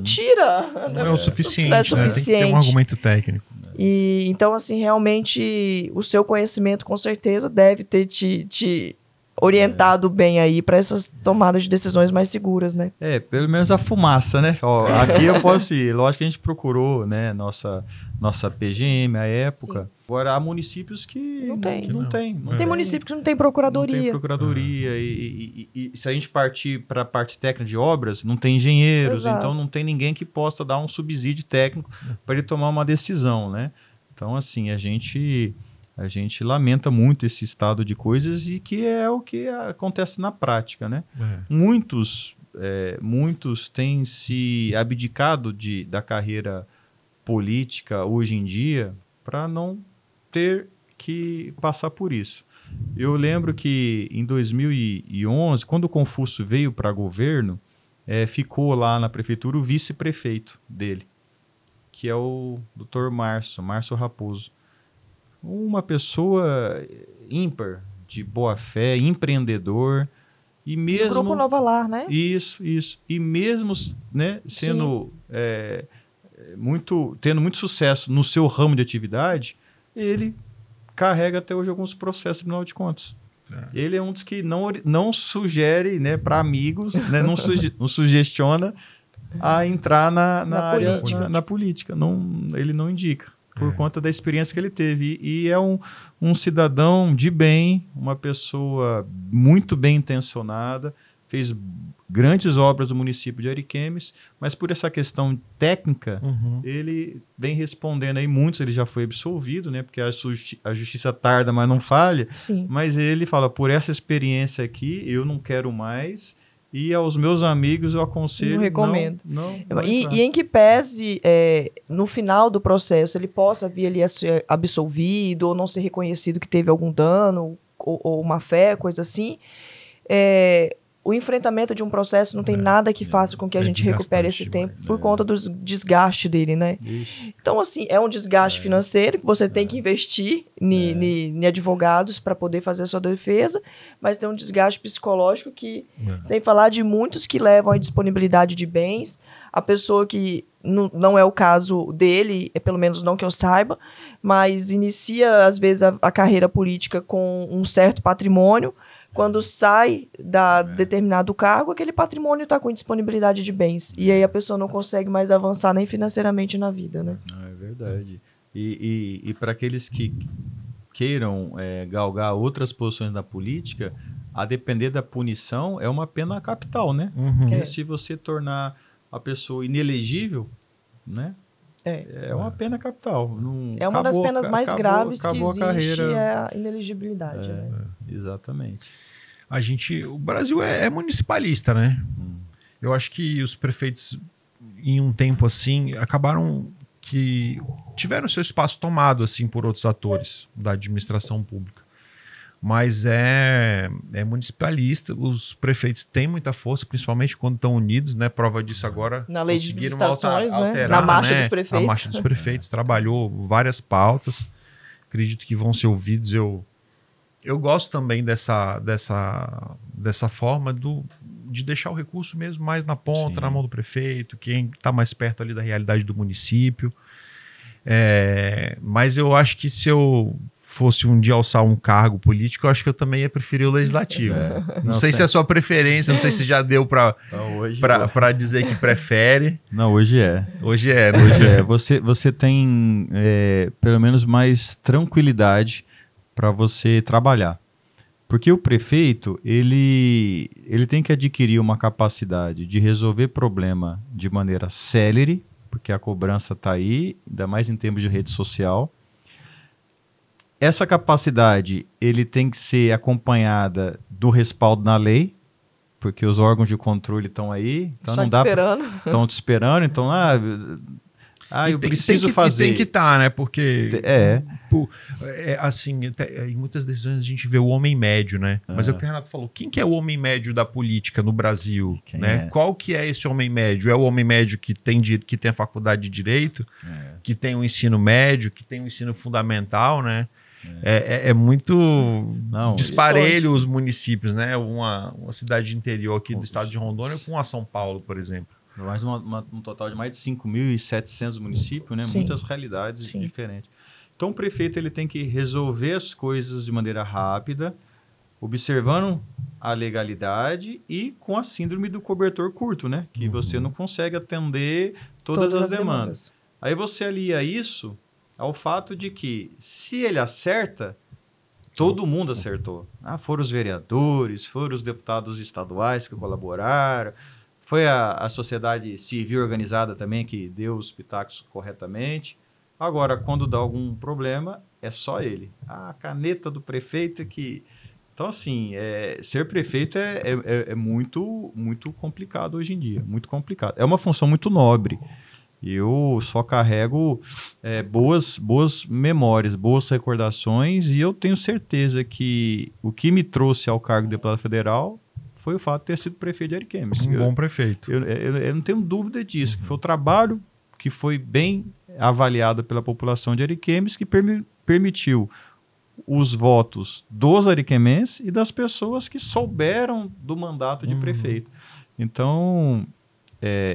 tira. Não é o suficiente, não é suficiente. Né? Tem que ter um argumento técnico. E, então, assim, realmente, o seu conhecimento, com certeza, deve ter te orientado bem aí para essas tomadas de decisões mais seguras, né? Pelo menos a fumaça, né? Ó, aqui eu posso ir. Lógico que a gente procurou, né, nossa PGM, à época. Sim. Agora, há municípios que não tem. Tem municípios que não tem procuradoria. Não tem procuradoria. E se a gente partir para a parte técnica de obras, não tem engenheiros. Exato. Então não tem ninguém que possa dar um subsídio técnico para ele tomar uma decisão, né? Então, assim, a gente lamenta muito esse estado de coisas e que é o que acontece na prática, né? Muitos têm se abdicado da carreira política hoje em dia para não ter que passar por isso. Eu lembro que em 2011, quando o Confúcio veio para governo, ficou lá na prefeitura o vice-prefeito dele, que é o Dr. Márcio Raposo. Uma pessoa ímpar, de boa fé, empreendedor, e mesmo... O Grupo Nova Lar, né? Isso. E mesmo, né, sendo tendo muito sucesso no seu ramo de atividade, ele carrega até hoje alguns processos no Tribunal de Contas. Ele é um dos que não sugere, né, para amigos, né, não sugestiona a entrar na área política. Na política. Ele não indica, por conta da experiência que ele teve. E é um cidadão de bem, uma pessoa muito bem intencionada, fez grandes obras do município de Ariquemes, mas por essa questão técnica, ele vem respondendo aí muitos, ele já foi absolvido, né? Porque a justiça tarda, mas não falha. Sim. Mas ele fala, por essa experiência aqui, eu não quero mais, e aos meus amigos eu aconselho... Não recomendo. Não e em que pese, no final do processo, ele possa vir ali a ser absolvido, ou não ser reconhecido que teve algum dano, ou má fé, coisa assim, o enfrentamento de um processo não tem nada que faça com que a gente recupere esse tempo por conta do desgaste dele, né? Ixi. Então, assim, é um desgaste financeiro que você tem que investir em advogados para poder fazer a sua defesa, mas tem um desgaste psicológico que, sem falar de muitos que levam à disponibilidade de bens, a pessoa que não é o caso dele, pelo menos não que eu saiba, mas inicia, às vezes, a carreira política com um certo patrimônio. Quando sai da determinado cargo, aquele patrimônio está com disponibilidade de bens. E aí a pessoa não consegue mais avançar nem financeiramente na vida, né? É verdade. E para aqueles que queiram galgar outras posições na política, a depender da punição, é uma pena capital, né? Porque se você tornar a pessoa inelegível, né? É uma pena capital. Uma das penas mais graves que existe, carreira. É a inelegibilidade. Né? Exatamente. O Brasil é municipalista, né? Eu acho que os prefeitos, em um tempo assim, acabaram que tiveram seu espaço tomado assim por outros atores da administração pública. mas é municipalista. Os prefeitos têm muita força, principalmente quando estão unidos, né? Prova disso agora. Na lei de conseguiram licitações, né? alterar, Na marcha né? dos prefeitos. A marcha dos prefeitos trabalhou várias pautas. Acredito que vão ser ouvidos. Eu gosto também dessa forma de deixar o recurso mesmo mais na ponta, Sim. na mão do prefeito, quem está mais perto ali da realidade do município. Mas eu acho que se eu fosse um dia alçar um cargo político, eu acho que eu também ia preferir o legislativo. Não sei se é a sua preferência, não sei se já deu para dizer que prefere. Não, hoje é. Hoje é, né? Hoje é. Você tem pelo menos mais tranquilidade para você trabalhar. Porque o prefeito, ele tem que adquirir uma capacidade de resolver problema de maneira célere, porque a cobrança está aí, ainda mais em termos de rede social. Essa capacidade, ele tem que ser acompanhada do respaldo na lei, porque os órgãos de controle estão aí. Então Só não te dá esperando. Estão te esperando, então eu preciso fazer. Tem que estar, né? Porque assim, em muitas decisões a gente vê o homem médio, né? Mas é o que o Renato falou. Quem que é o homem médio da política no Brasil? Né? Qual que é esse homem médio? É o homem médio que tem a faculdade de Direito, que tem o ensino médio, que tem o ensino fundamental, né? É muito disparelho os municípios, né? Uma cidade interior aqui do estado de Rondônia com a São Paulo, por exemplo. Mais um total de mais de 5.700 municípios, né? Sim. Muitas realidades Sim. diferentes. Então, o prefeito ele tem que resolver as coisas de maneira rápida, observando a legalidade e com a síndrome do cobertor curto, né? Que você não consegue atender todas as demandas. Aí você alia isso ao fato de que, se ele acerta, todo mundo acertou. Foram os vereadores, foram os deputados estaduais que colaboraram, foi a sociedade civil organizada também que deu os pitacos corretamente. Agora, quando dá algum problema, é só ele. A caneta do prefeito que... Então, assim, ser prefeito é muito, muito complicado hoje em dia. Muito complicado. É uma função muito nobre. Eu só carrego boas memórias, boas recordações, e eu tenho certeza que o que me trouxe ao cargo de deputado federal foi o fato de ter sido prefeito de Ariquemes. Bom prefeito. Eu não tenho dúvida disso, que foi o trabalho que foi bem avaliado pela população de Ariquemes, que permitiu os votos dos ariquemenses e das pessoas que souberam do mandato de prefeito. Então,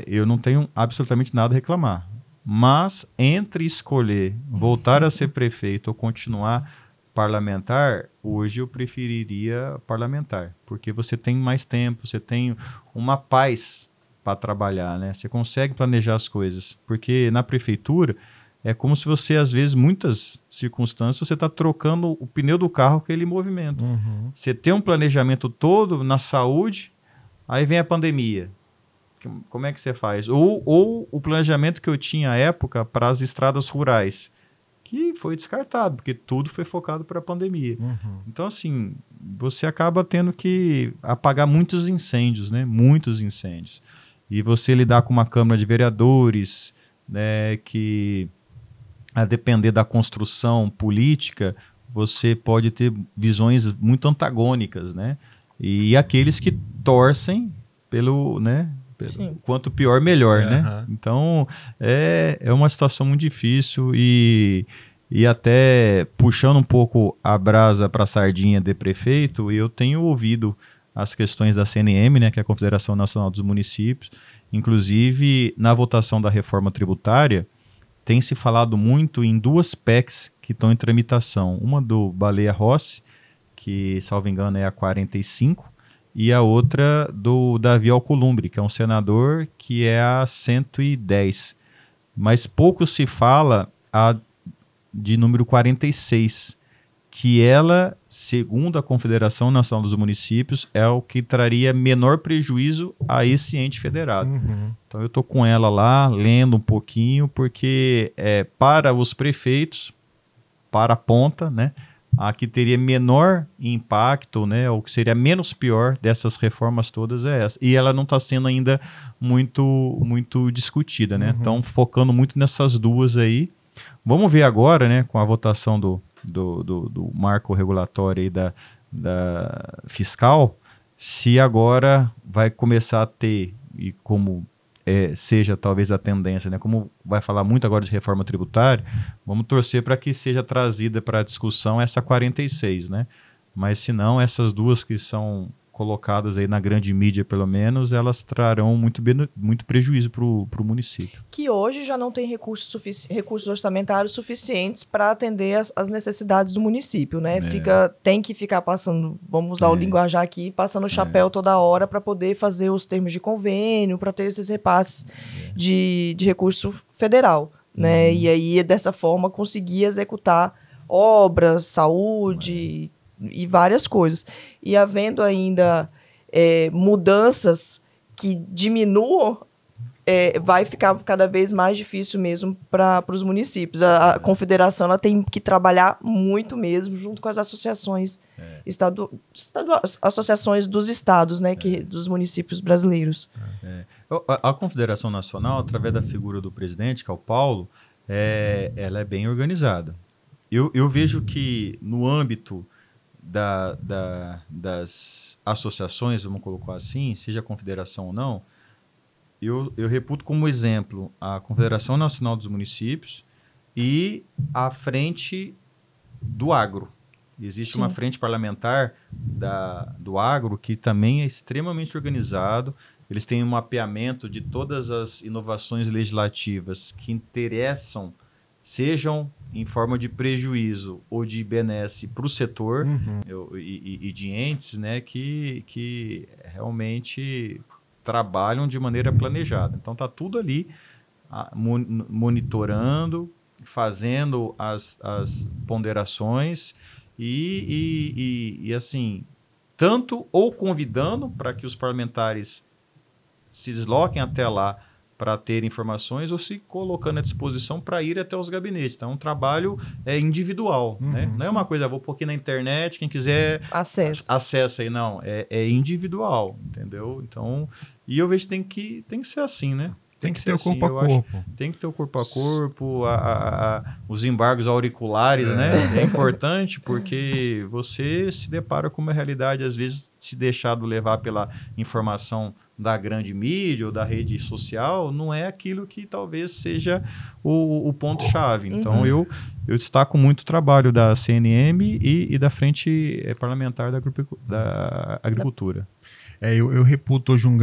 eu não tenho absolutamente nada a reclamar. Mas, entre escolher voltar a ser prefeito ou continuar parlamentar, hoje eu preferiria parlamentar, porque você tem mais tempo, você tem uma paz para trabalhar, né? Você consegue planejar as coisas, porque na prefeitura é como se você, às vezes, muitas circunstâncias, você está trocando o pneu do carro com aquele movimento. Você tem um planejamento todo na saúde, aí vem a pandemia. Como é que você faz? Ou o planejamento que eu tinha à época para as estradas rurais, que foi descartado, porque tudo foi focado para a pandemia. Então, assim, você acaba tendo que apagar muitos incêndios, né? Muitos incêndios. E você lidar com uma Câmara de Vereadores, né, que, a depender da construção política, você pode ter visões muito antagônicas, né? E aqueles que torcem pelo, né? Quanto pior, melhor, né? Então, é uma situação muito difícil e até puxando um pouco a brasa para a sardinha de prefeito, eu tenho ouvido as questões da CNM, né, que é a Confederação Nacional dos Municípios. Inclusive, na votação da reforma tributária, tem se falado muito em duas PECs que estão em tramitação. Uma do Baleia Rossi, que, salvo engano, é a 45, e a outra do Davi Alcolumbre, que é um senador, que é a 110. Mas pouco se fala a de número 46, que ela, segundo a Confederação Nacional dos Municípios, é o que traria menor prejuízo a esse ente federado. Então eu estou com ela lá, lendo um pouquinho, porque para os prefeitos, para a ponta, né, a que teria menor impacto, né, ou que seria menos pior dessas reformas todas é essa. E ela não está sendo ainda muito discutida, né? Então, focando muito nessas duas aí. Vamos ver agora, né, com a votação do marco regulatório aí da fiscal, se agora vai começar a ter, e como seja talvez a tendência, né? Como vai falar muito agora de reforma tributária, vamos torcer para que seja trazida para a discussão essa 46, né? Mas se não, essas duas que são colocadas aí na grande mídia, pelo menos, elas trarão muito prejuízo para o município. Que hoje já não tem recursos orçamentários suficientes para atender as necessidades do município, né? Tem que ficar passando, vamos usar o linguajar aqui, passando o chapéu toda hora para poder fazer os termos de convênio, para ter esses repasses de recurso federal, né? E aí, dessa forma, conseguir executar obras, saúde e várias coisas. E havendo ainda mudanças que diminuam, vai ficar cada vez mais difícil mesmo para os municípios. A confederação ela tem que trabalhar muito mesmo, junto com as associações associações dos estados, né, dos municípios brasileiros. A Confederação Nacional, através da figura do presidente, que é o Paulo, ela é bem organizada. Eu vejo que no âmbito das associações, vamos colocar assim, seja a confederação ou não, eu reputo como exemplo a Confederação Nacional dos Municípios e a Frente do Agro. Existe uma frente parlamentar do agro que também é extremamente organizado. Eles têm um mapeamento de todas as inovações legislativas que interessam, sejam em forma de prejuízo ou de benesse para o setor e de entes, né, que realmente trabalham de maneira planejada. Então, está tudo ali monitorando, fazendo as ponderações e assim, tanto ou convidando para que os parlamentares se desloquem até lá para ter informações ou se colocando à disposição para ir até os gabinetes. Então, é um trabalho individual. Né? Não é uma coisa, vou pôr aqui na internet, quem quiser acessa aí. Não, é individual, entendeu? Então, e eu vejo que tem que ser assim, né? Tem que ter o corpo a corpo. Tem que ter o corpo a corpo, os embargos auriculares, né? É importante porque você se depara com uma realidade, às vezes, se deixado levar pela informação da grande mídia ou da rede social, não é aquilo que talvez seja o ponto-chave. Então, eu destaco muito o trabalho da CNM e da Frente Parlamentar da Agricultura. Eu reputo hoje um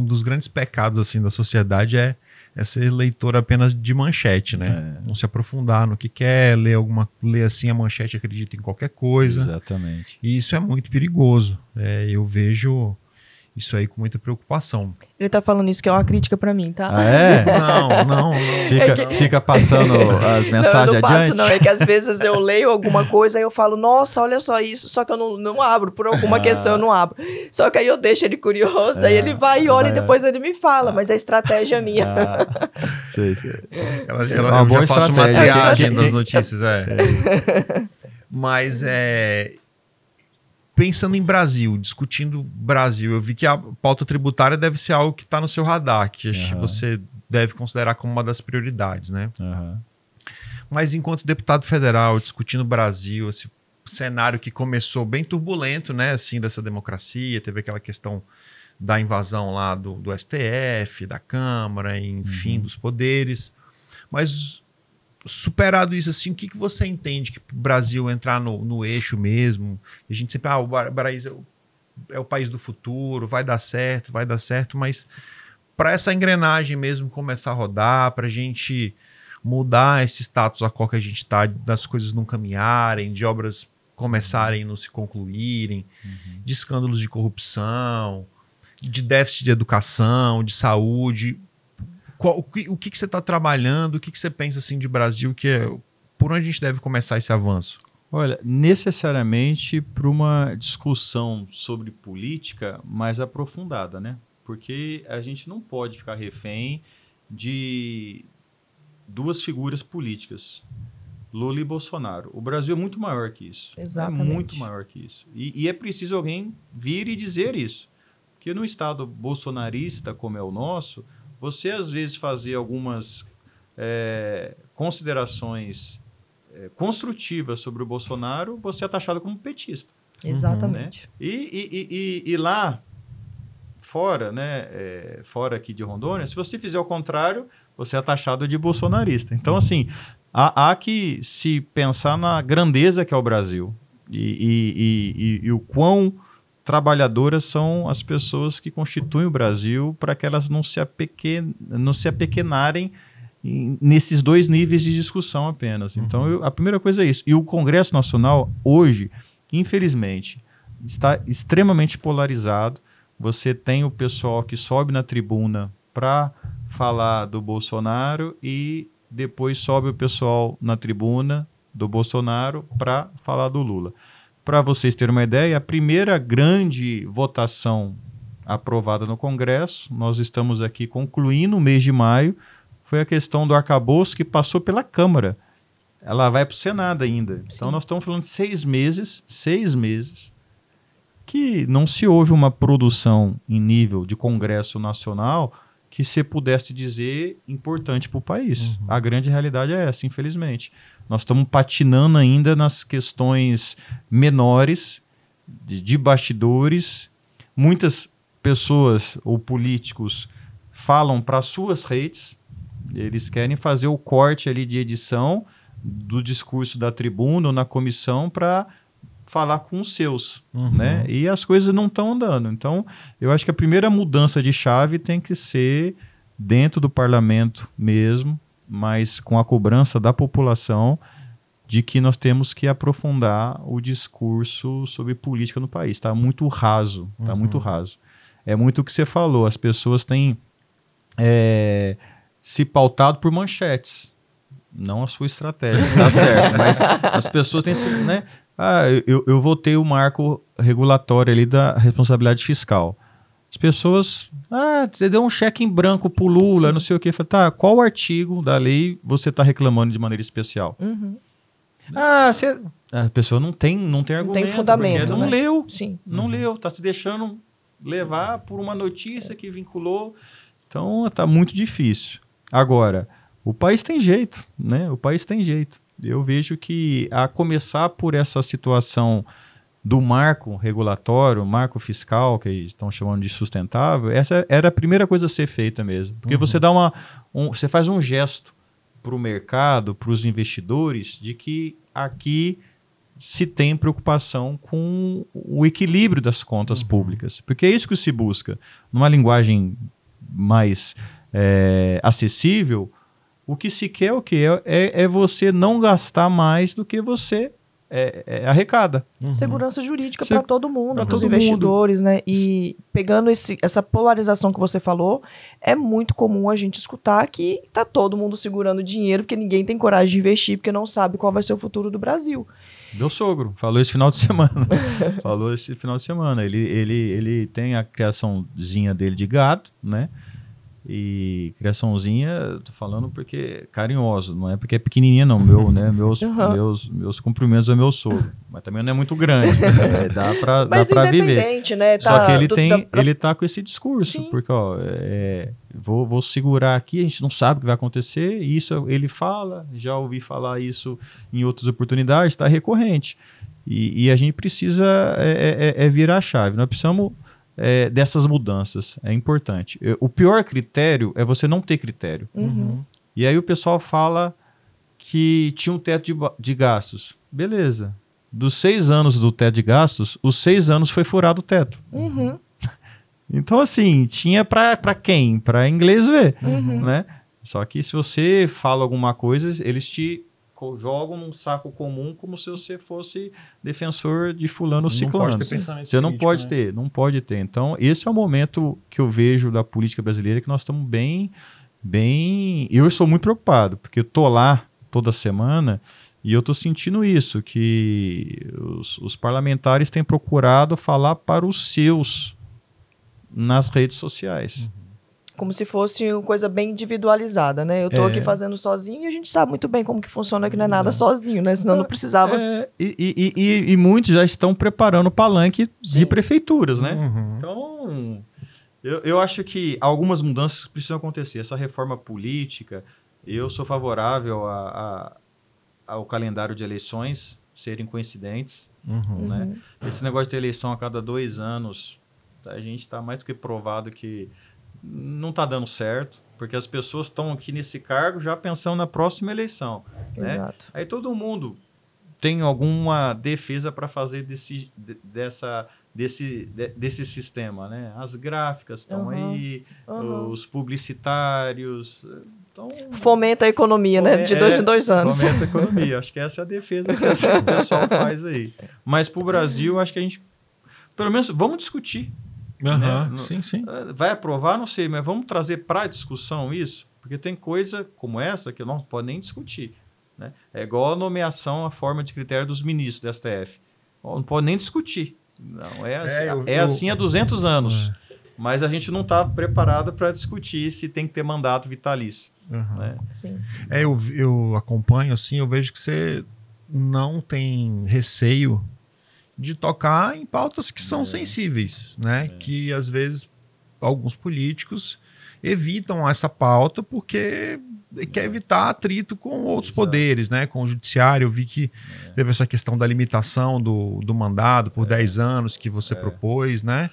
dos grandes pecados assim, da sociedade é ser leitor apenas de manchete, né? Não se aprofundar no que quer, ler assim a manchete, acredita em qualquer coisa. Exatamente. E isso é muito perigoso. Eu vejo isso aí com muita preocupação. Ele tá falando isso que é uma crítica pra mim, tá? Ah, é? Não. Fica passando as mensagens eu não passo, adiante? não. É que às vezes eu leio alguma coisa e eu falo, nossa, olha só isso, só que eu não abro, por alguma questão eu não abro. Só que aí eu deixo ele curioso, aí ele vai e olha e depois ele me fala, mas a estratégia é minha. Sei. Eu já faço uma triagem das notícias, Mas pensando em Brasil, discutindo Brasil, eu vi que a pauta tributária deve ser algo que está no seu radar, que você deve considerar como uma das prioridades, né? Mas enquanto deputado federal, discutindo Brasil, esse cenário que começou bem turbulento, né, assim, dessa democracia, teve aquela questão da invasão lá do STF, da Câmara, enfim, dos poderes, mas superado isso, assim, o que você entende que o Brasil entrar no eixo mesmo? A gente sempre, o Brasil é o país do futuro, vai dar certo, mas para essa engrenagem mesmo começar a rodar, para a gente mudar esse status a qual que a gente está, das coisas não caminharem, de obras começarem e não se concluírem, de escândalos de corrupção, de déficit de educação, de saúde. O que você está trabalhando, o que você pensa assim, de Brasil, por onde a gente deve começar esse avanço? Olha, necessariamente para uma discussão sobre política mais aprofundada, né? Porque a gente não pode ficar refém de duas figuras políticas, Lula e Bolsonaro. O Brasil é muito maior que isso. Exatamente. É muito maior que isso. E é preciso alguém vir e dizer isso. Porque no estado bolsonarista, como é o nosso, você às vezes fazer algumas considerações construtiva sobre o Bolsonaro, você é taxado como petista. Exatamente. Né? E lá fora, né, fora aqui de Rondônia, se você fizer o contrário, você é taxado de bolsonarista. Então, assim, há que se pensar na grandeza que é o Brasil e o quão trabalhadoras são as pessoas que constituem o Brasil para que elas não se apequenarem nesses dois níveis de discussão apenas. Então, a primeira coisa é isso. E o Congresso Nacional, hoje, infelizmente, está extremamente polarizado. Você tem o pessoal que sobe na tribuna para falar do Bolsonaro e depois sobe o pessoal na tribuna do Bolsonaro para falar do Lula. Para vocês terem uma ideia, a primeira grande votação aprovada no Congresso, nós estamos aqui concluindo o mês de maio, foi a questão do arcabouço que passou pela Câmara. Ela vai para o Senado ainda. Sim. Então nós estamos falando de 6 meses, que não se houve uma produção em nível de Congresso Nacional que você pudesse dizer importante para o país. A grande realidade é essa, infelizmente. Nós estamos patinando ainda nas questões menores, de bastidores. Muitas pessoas ou políticos falam para as suas redes, eles querem fazer o corte ali de edição do discurso da tribuna ou na comissão para falar com os seus, né? E as coisas não estão andando. Então, eu acho que a primeira mudança de chave tem que ser dentro do parlamento mesmo, mas com a cobrança da população de que nós temos que aprofundar o discurso sobre política no país. Está muito raso, está muito raso. É muito o que você falou, as pessoas têm se pautado por manchetes, não a sua estratégia, tá certo, mas as pessoas têm se, né? Eu votei o marco regulatório ali da responsabilidade fiscal. As pessoas, você deu um cheque em branco pro Lula, sim, não sei o quê. Falei, tá, qual artigo da lei você está reclamando de maneira especial? A pessoa não tem argumento. Não tem fundamento, não, né? Leu. Sim. Não leu, tá se deixando levar por uma notícia que vinculou. Então, tá muito difícil. Agora, o país tem jeito, né? O país tem jeito. Eu vejo que, a começar por essa situação do marco regulatório, marco fiscal, que estão chamando de sustentável, essa era a primeira coisa a ser feita mesmo. Porque você dá você faz um gesto para o mercado, para os investidores, de que aqui se tem preocupação com o equilíbrio das contas públicas. Porque é isso que se busca. Numa linguagem mais acessível, o que se quer é você não gastar mais do que você arrecada. Segurança jurídica para todo mundo, para os investidores, né? E pegando essa polarização que você falou, é muito comum a gente escutar que tá todo mundo segurando dinheiro porque ninguém tem coragem de investir, porque não sabe qual vai ser o futuro do Brasil. Meu sogro falou esse final de semana. Ele tem a criaçãozinha dele de gado, né? E criaçãozinha, tô falando porque carinhoso, não é porque é pequenininha não, meus cumprimentos ao meu sogro, mas também não é muito grande, dá pra viver, né? Só que ele tá com esse discurso, sim, porque vou segurar aqui, a gente não sabe o que vai acontecer, e isso ele fala, já ouvi falar isso em outras oportunidades, está recorrente, e a gente precisa virar a chave, nós precisamos dessas mudanças, é importante. O pior critério é você não ter critério. E aí o pessoal fala que tinha um teto de gastos. Beleza. Dos 6 anos do teto de gastos, os 6 anos foi furado o teto. Então, assim, tinha para quem? Para inglês ver, né? Só que se você fala alguma coisa, eles te jogam num saco comum como se você fosse defensor de fulano ou ciclano. Você não pode ter, não pode ter. Então, esse é o momento que eu vejo da política brasileira, que nós estamos bem... Eu estou muito preocupado, porque eu estou lá toda semana e eu estou sentindo isso, que os parlamentares têm procurado falar para os seus nas redes sociais. Como se fosse uma coisa bem individualizada, né? Eu tô aqui fazendo sozinho e a gente sabe muito bem como que funciona, que não é nada sozinho, né? Senão não precisava... E muitos já estão preparando o palanque, sim, de prefeituras, né? Então, eu acho que algumas mudanças precisam acontecer. Essa reforma política, eu sou favorável a o calendário de eleições serem coincidentes. Né? Esse negócio de ter eleição a cada 2 anos, a gente está mais do que provado que não está dando certo, porque as pessoas estão aqui nesse cargo já pensando na próxima eleição. Né? Aí todo mundo tem alguma defesa para fazer desse sistema. Né? As gráficas estão aí, os publicitários... Então, fomenta a economia, né? De 2 em 2 anos. Fomenta a economia. Acho que essa é a defesa que o pessoal faz aí. Mas para o Brasil, acho que a gente... Pelo menos, vamos discutir. Né? Sim. Vai aprovar? Não sei, mas vamos trazer para discussão isso? Porque tem coisa como essa que não pode nem discutir. Né? É igual a nomeação, a forma de critério dos ministros do STF. Não pode nem discutir. Não, assim há 200 anos. Mas a gente não está preparado para discutir se tem que ter mandato vitalício. Né? Sim. Eu acompanho, assim, eu vejo que você não tem receio de tocar em pautas que são sensíveis, né? Que às vezes alguns políticos evitam essa pauta porque quer evitar atrito com outros poderes, né? Com o judiciário. Eu vi que teve essa questão da limitação do mandado por 10 anos que você propôs, né?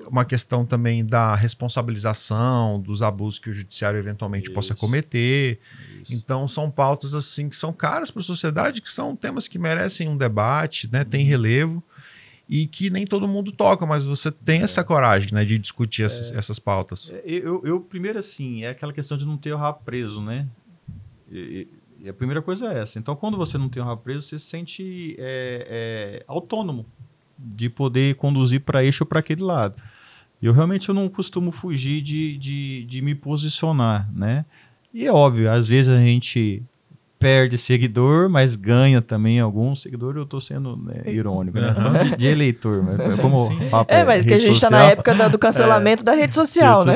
Uma questão também da responsabilização dos abusos que o judiciário eventualmente possa cometer. Então são pautas assim que são caras para a sociedade, que são temas que merecem um debate, né? Tem relevo e que nem todo mundo toca, mas você tem essa coragem, né, de discutir essas pautas. Eu primeiro assim, é aquela questão de não ter o rabo preso, né? E a primeira coisa é essa. Então quando você não tem o rabo preso, você se sente autônomo de poder conduzir para este ou para aquele lado. Eu realmente não costumo fugir de me posicionar, né? E é óbvio, às vezes a gente perde seguidor, mas ganha também algum seguidor. Eu estou sendo irônico, né? Falando de eleitor, mas mas que a gente está na época do cancelamento da rede social, né?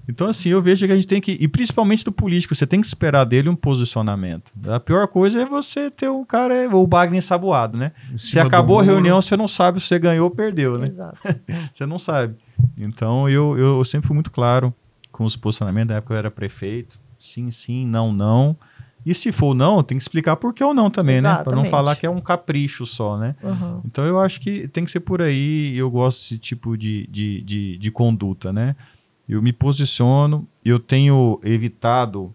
Então, assim, eu vejo que a gente tem que... E principalmente do político, você tem que esperar dele um posicionamento. A pior coisa é você ter um cara, o bagre ensaboado, né? Se acabou a reunião, você não sabe se você ganhou ou perdeu, né? Exato. Você não sabe. Então, eu sempre fui muito claro com os posicionamentos. Na época eu era prefeito. Sim, sim, não, não. E se for não, tem que explicar por que ou não também, né? Para não falar que é um capricho só, né? Então, eu acho que tem que ser por aí. Eu gosto desse tipo de conduta, né? Eu me posiciono, eu tenho evitado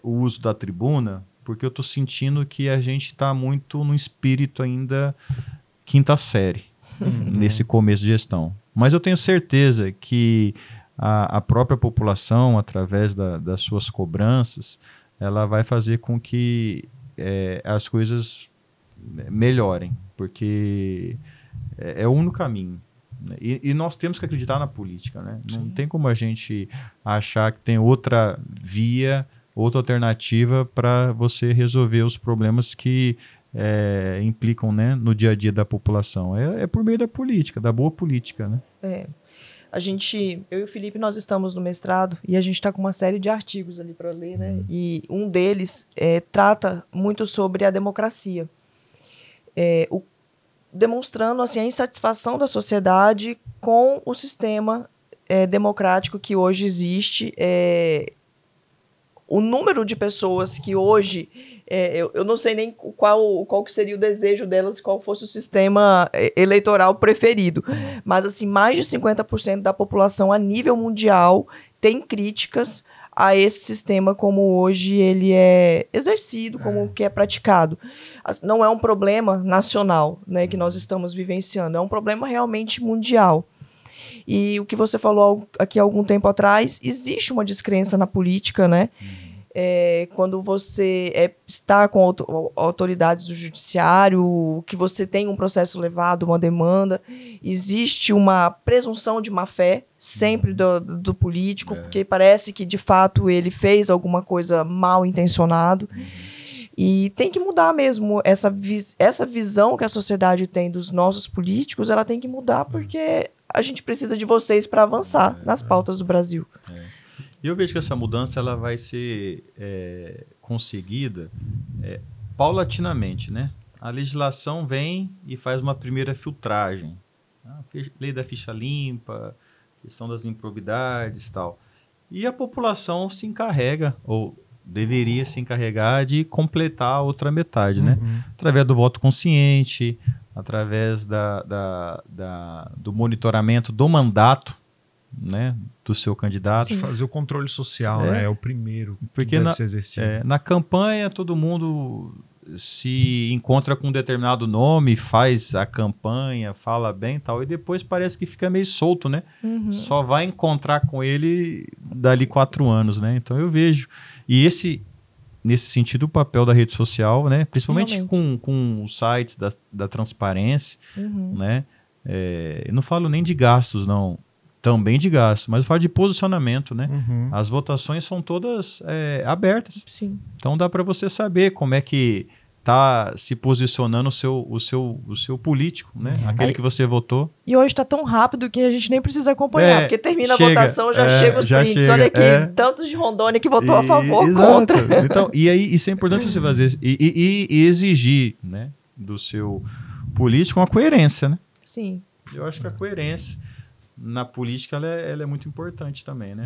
o uso da tribuna, porque eu estou sentindo que a gente está muito no espírito ainda quinta série, nesse começo de gestão. Mas eu tenho certeza que a própria população, através das suas cobranças, ela vai fazer com que as coisas melhorem, porque é o único caminho. E nós temos que acreditar na política, né? Não tem como a gente achar que tem outra via, outra alternativa para você resolver os problemas que implicam, né, no dia a dia da população. É por meio da política, da boa política, né? Eu e o Felipe, nós estamos no mestrado e a gente está com uma série de artigos ali para ler, né? E um deles trata muito sobre a democracia. Demonstrando assim, a insatisfação da sociedade com o sistema democrático que hoje existe. O número de pessoas que hoje... eu não sei nem qual que seria o desejo delas, qual fosse o sistema eleitoral preferido. Mas assim, mais de 50% da população a nível mundial tem críticas a esse sistema como hoje ele é exercido, como que é praticado. Não é um problema nacional, né, que nós estamos vivenciando, é um problema realmente mundial. E o que você falou aqui há algum tempo atrás, existe uma descrença na política, né? Quando você está com autoridades do judiciário, que você tem um processo levado, uma demanda, existe uma presunção de má-fé sempre do político, porque parece que, de fato, ele fez alguma coisa mal intencionado. E tem que mudar mesmo. Essa visão que a sociedade tem dos nossos políticos, ela tem que mudar, porque a gente precisa de vocês para avançar nas pautas do Brasil. E eu vejo que essa mudança ela vai ser conseguida paulatinamente, né? A legislação vem e faz uma primeira filtragem. A lei da ficha limpa, questão das improbidades e tal. E a população se encarrega, ou deveria se encarregar de completar a outra metade, né? Através do voto consciente, através do monitoramento do mandato, né, do seu candidato. De fazer o controle social, né? É o primeiro porque que deve ser exercido. Na campanha, todo mundo se encontra com um determinado nome, faz a campanha, fala bem e tal, e depois parece que fica meio solto, né? Só vai encontrar com ele dali 4 anos, né? Então eu vejo. E nesse sentido, o papel da rede social, né? Principalmente com os sites da transparência, né? Eu não falo nem de gastos, não. Também de gastos, mas eu falo de posicionamento, né? As votações são todas abertas. Sim. Então dá para você saber como é que está se posicionando o seu político, né? Aquele que você votou. E hoje está tão rápido que a gente nem precisa acompanhar, porque termina a votação, já chega os prints. Chega, olha aqui, tantos de Rondônia que votou a favor, exato. contra. Então, e aí isso é importante você fazer e exigir, né, do seu político uma coerência, né? Sim. Eu acho que a coerência na política ela é muito importante também, né?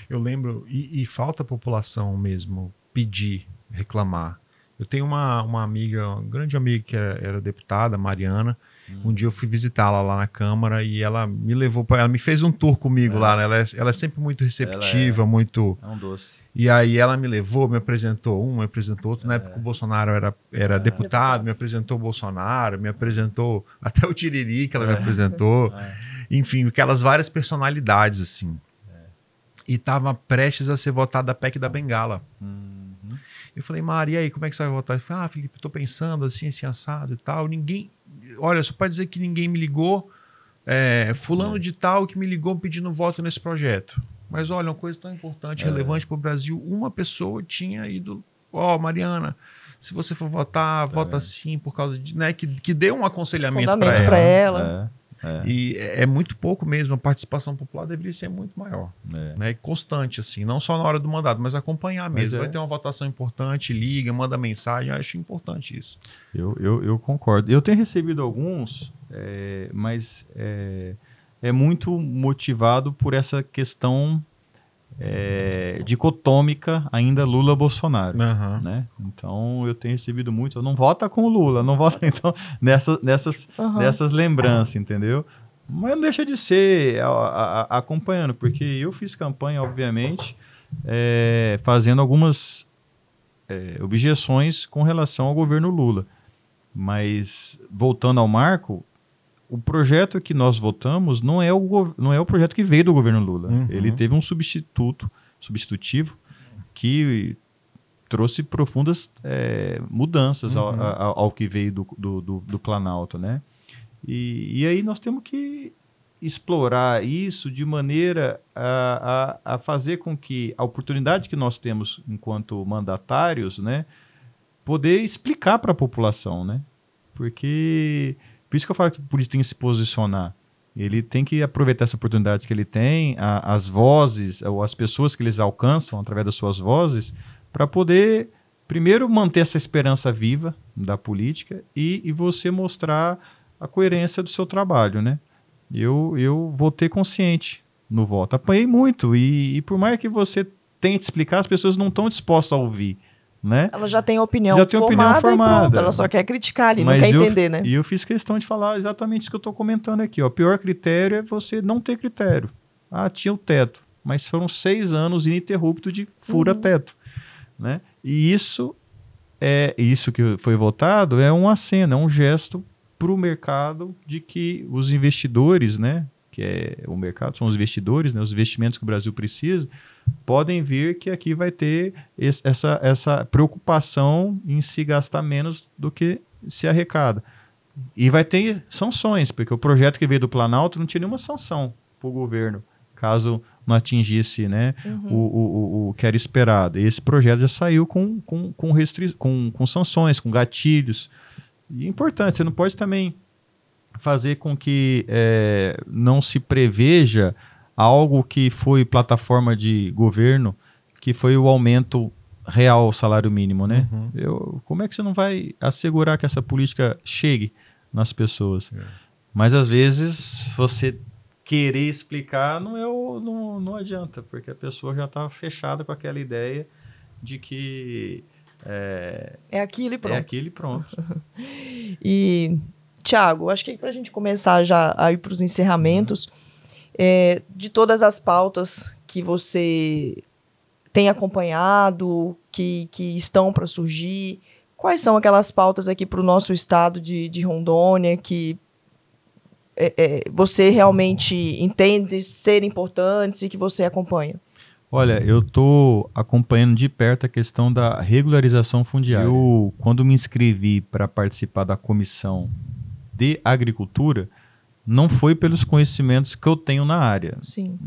Eu lembro, e falta a população mesmo pedir, reclamar. Eu tenho uma amiga, uma grande amiga que era deputada, Mariana. Um dia eu fui visitá-la lá na Câmara e ela me levou para ela me fez um tour comigo lá, né? Ela é sempre muito receptiva, muito... É um doce. E aí ela me levou, me apresentou me apresentou outro. Na época o Bolsonaro era deputado, me apresentou o Bolsonaro, me apresentou até o Tiririca, ela me apresentou. Enfim, aquelas várias personalidades, assim. E estava prestes a ser votada a PEC da Bengala. Eu falei, Mari, e aí, como é que você vai votar? Eu falei, Felipe, eu tô pensando assim, assado e tal. Ninguém... Olha, só para dizer que ninguém me ligou, fulano de tal que me ligou pedindo voto nesse projeto. Mas olha, uma coisa tão importante, relevante para o Brasil, uma pessoa tinha ido, Mariana, se você for votar, vota sim, por causa de... Né, que dê um aconselhamento para ela. E é muito pouco mesmo, a participação popular deveria ser muito maior, né? Constante, assim, não só na hora do mandato, mas acompanhar mesmo. Vai ter uma votação importante, liga, manda mensagem, eu acho importante isso. Eu concordo. Eu tenho recebido alguns, mas é muito motivado por essa questão dicotômica ainda Lula-Bolsonaro, né? Então eu tenho recebido muito, não vota com o Lula, não vota então nessas lembranças, entendeu? Mas não deixa de ser acompanhando, porque eu fiz campanha, obviamente, fazendo algumas objeções com relação ao governo Lula, mas voltando ao Marco, o projeto que nós votamos não é o projeto que veio do governo Lula. Ele teve um substitutivo que trouxe profundas mudanças ao que veio do Planalto, né? E aí nós temos que explorar isso de maneira a fazer com que a oportunidade que nós temos enquanto mandatários, né, poder explicar para a população, né? Porque... Por isso que eu falo que o político tem que se posicionar. Ele tem que aproveitar essa oportunidade que ele tem, as vozes, ou as pessoas que eles alcançam através das suas vozes, para poder, primeiro, manter essa esperança viva da política e você mostrar a coerência do seu trabalho, né? Eu votei consciente no voto. Apanhei muito e por mais que você tente explicar, as pessoas não estão dispostas a ouvir. Né? Ela já tem opinião formada e pronto, ela só quer criticar ali, mas não quer entender, né? E eu fiz questão de falar exatamente isso que eu estou comentando aqui. O pior critério é você não ter critério. Tinha o teto, mas foram 6 anos ininterruptos de fura-teto. Né? E isso que foi votado é um aceno, é um gesto para o mercado de que os investidores, né, que o mercado são os investidores, né, os investimentos que o Brasil precisa, podem ver que aqui vai ter essa preocupação em se gastar menos do que se arrecada. E vai ter sanções, porque o projeto que veio do Planalto não tinha nenhuma sanção para o governo, caso não atingisse, né, o que era esperado. E esse projeto já saiu com sanções, com gatilhos. E é importante, você não pode também fazer com que não se preveja algo que foi plataforma de governo, que foi o aumento real ao salário mínimo, né? Como é que você não vai assegurar que essa política chegue nas pessoas? Mas às vezes você querer explicar não adianta, porque a pessoa já está fechada com aquela ideia de que é aquilo e pronto. É aquilo e pronto. E, Thiago, acho que para a gente começar já a ir para os encerramentos, de todas as pautas que você tem acompanhado, que estão para surgir, quais são aquelas pautas aqui para o nosso estado de Rondônia que você realmente entende ser importantes e que você acompanha? Olha, eu estou acompanhando de perto a questão da regularização fundiária. Eu, quando me inscrevi para participar da comissão de agricultura, não foi pelos conhecimentos que eu tenho na área. Sim.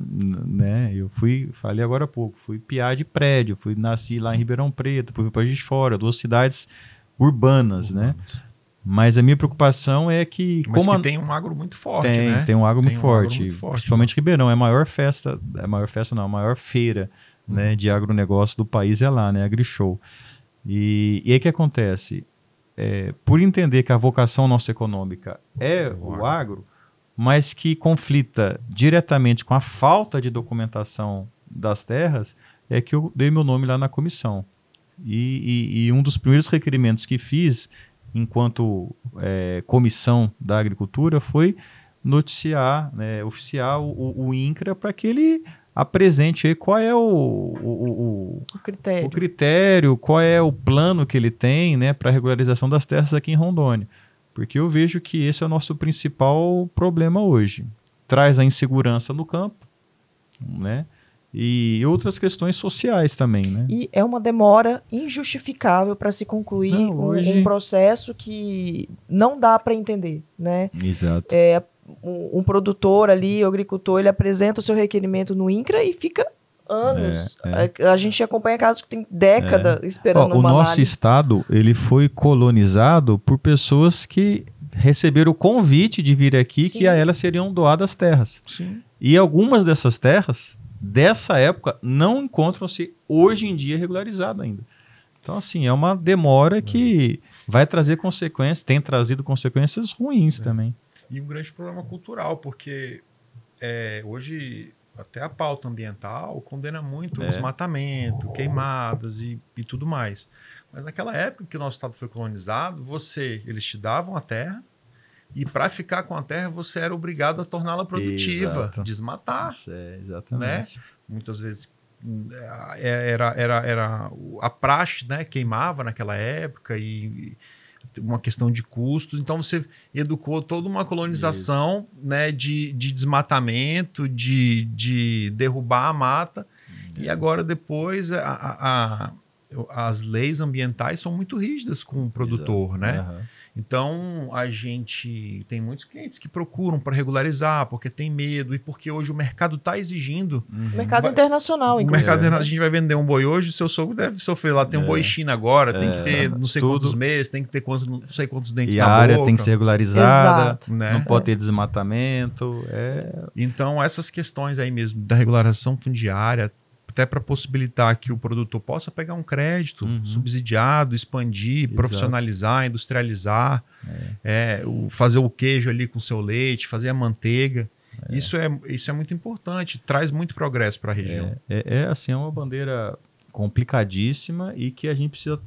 Né? Eu falei agora há pouco, fui PA de prédio, nasci lá em Ribeirão Preto, fui para Juiz de Fora, 2 cidades urbanas, né? Mas a minha preocupação é que... Mas que tem um agro muito forte, né? Tem um agro muito forte. Principalmente Ribeirão. É a maior feira, né, de agronegócio do país é lá, né? AgriShow. E aí o que acontece? Por entender que a vocação nossa econômica é o agro, mas que conflita diretamente com a falta de documentação das terras, é que eu dei meu nome lá na comissão. E um dos primeiros requerimentos que fiz enquanto comissão da agricultura foi noticiar, né, oficiar o INCRA para que ele apresente aí qual é o critério, qual é o plano que ele tem, né, para a regularização das terras aqui em Rondônia. Porque eu vejo que esse é o nosso principal problema hoje. Traz a insegurança no campo, né? E outras questões sociais também, né? E é uma demora injustificável para se concluir um processo que não dá para entender, né? Exato. Um produtor ali, o agricultor, ele apresenta o seu requerimento no INCRA e fica anos. A gente acompanha casos que tem década esperando uma análise. O nosso estado, ele foi colonizado por pessoas que receberam o convite de vir aqui, que a elas seriam doadas terras. Sim. E algumas dessas terras dessa época não encontram-se hoje em dia regularizadas ainda. Então, assim, é uma demora que vai trazer consequências, tem trazido consequências ruins também. E um grande problema cultural, porque hoje até a pauta ambiental condena muito o desmatamento, queimadas e tudo mais. Mas naquela época que o nosso estado foi colonizado, eles te davam a terra, e para ficar com a terra, você era obrigado a torná-la produtiva, desmatar. Exatamente. Né? Muitas vezes era a praxe, né? Queimava naquela época e uma questão de custos. Então você educou toda uma colonização, né? de desmatamento, de derrubar a mata. E agora depois as leis ambientais são muito rígidas com o produtor, né? Então, a gente tem muitos clientes que procuram para regularizar, porque tem medo e porque hoje o mercado está exigindo. Mercado internacional, inclusive. O mercado internacional, a gente vai vender um boi hoje, o seu sogro deve sofrer lá. Tem um boi China agora, tem que ter não sei quantos meses, tem que ter não sei quantos dentes na boca. E a área tem que ser regularizada, Exato. Né? Não pode ter desmatamento. Então, essas questões aí mesmo da regularização fundiária, até para possibilitar que o produtor possa pegar um crédito subsidiado, expandir, profissionalizar, industrializar, fazer o queijo ali com seu leite, fazer a manteiga. Isso é muito importante, traz muito progresso para a região. Assim, é uma bandeira complicadíssima e que a gente precisa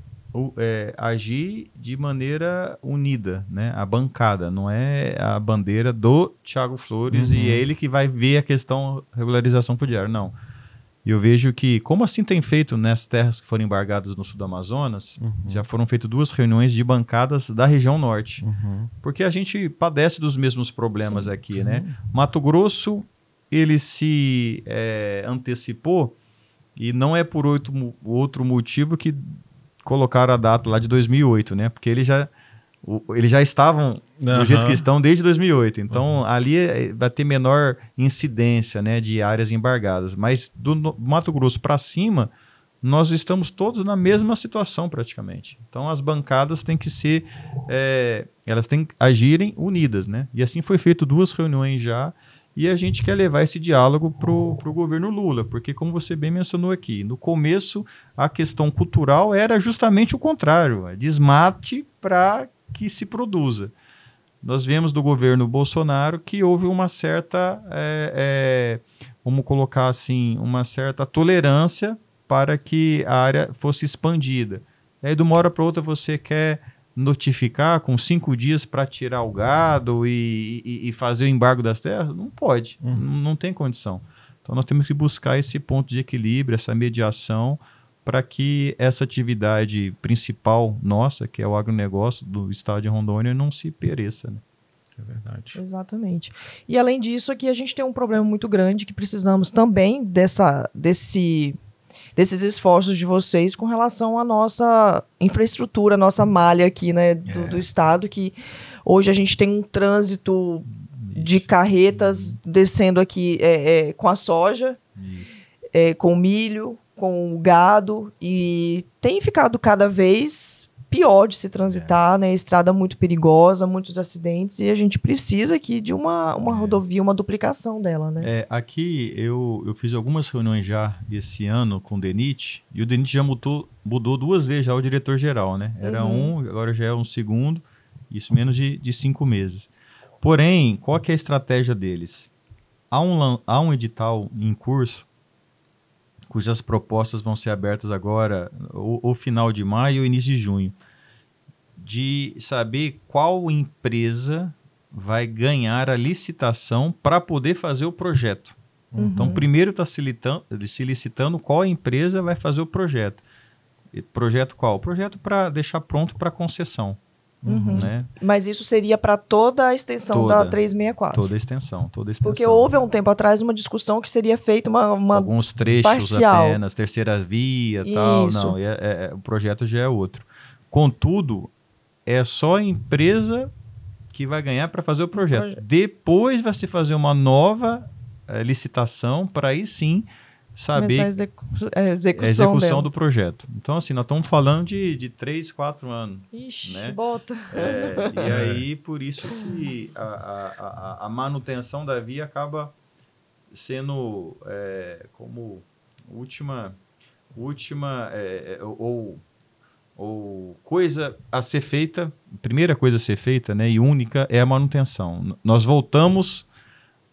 agir de maneira unida, né? A bancada, não é a bandeira do Thiago Flores e ele que vai ver a questão regularização fundiária, não. E eu vejo que, como assim tem feito nas terras que foram embargadas no sul do Amazonas, já foram feitas 2 reuniões de bancadas da região norte. Porque a gente padece dos mesmos problemas aqui, né? Mato Grosso, ele se antecipou e não é por outro motivo que colocaram a data lá de 2008, né? Porque eles já estavam do jeito que estão desde 2008. Então, ali vai ter menor incidência, né, de áreas embargadas. Mas do Mato Grosso para cima, nós estamos todos na mesma situação praticamente. Então, as bancadas têm que ser... elas têm que agirem unidas, né? E assim foi feito 2 reuniões já. E a gente quer levar esse diálogo para o governo Lula. Porque, como você bem mencionou aqui, no começo, a questão cultural era justamente o contrário. Desmate para que se produza. Nós vemos do governo Bolsonaro que houve uma certa, vamos colocar assim, uma certa tolerância para que a área fosse expandida. E aí, de uma hora para outra, você quer notificar com 5 dias para tirar o gado e fazer o embargo das terras? Não pode, não tem condição. Então, nós temos que buscar esse ponto de equilíbrio, essa mediação, para que essa atividade principal nossa, que é o agronegócio do estado de Rondônia, não se pereça, né? É verdade. Exatamente. E além disso, aqui a gente tem um problema muito grande que precisamos também desses esforços de vocês com relação à nossa infraestrutura, nossa malha aqui, né, do estado, que hoje a gente tem um trânsito de carretas descendo aqui com a soja, com o milho, com o gado, e tem ficado cada vez pior de se transitar, né? Estrada muito perigosa, muitos acidentes, e a gente precisa aqui de uma rodovia, uma duplicação dela, né? Aqui eu fiz algumas reuniões já esse ano com o DENIT, e o DENIT já mudou 2 vezes já o diretor-geral, né? Era agora já é um segundo, isso menos de 5 meses. Porém, qual que é a estratégia deles? Há um edital em curso, cujas propostas vão ser abertas agora, ou final de maio ou início de junho, de saber qual empresa vai ganhar a licitação para poder fazer o projeto. Então, primeiro está se licitando qual empresa vai fazer o projeto. E projeto qual? Projeto para deixar pronto para concessão. Né? Mas isso seria para toda a extensão da 364? Toda a extensão. Porque houve há um tempo atrás uma discussão que seria feita uma alguns trechos parcial. Apenas, terceira via e tal. Não, o projeto já é outro. Contudo, é só a empresa que vai ganhar para fazer o projeto. Depois vai se fazer uma nova licitação para aí sim saber a execução do projeto. Então, assim, nós estamos falando de 3, 4 anos. Ixi, né? bota. E aí, por isso que a manutenção da via acaba sendo como última ou coisa a ser feita, primeira coisa a ser feita, né, e única, é a manutenção. Nós voltamos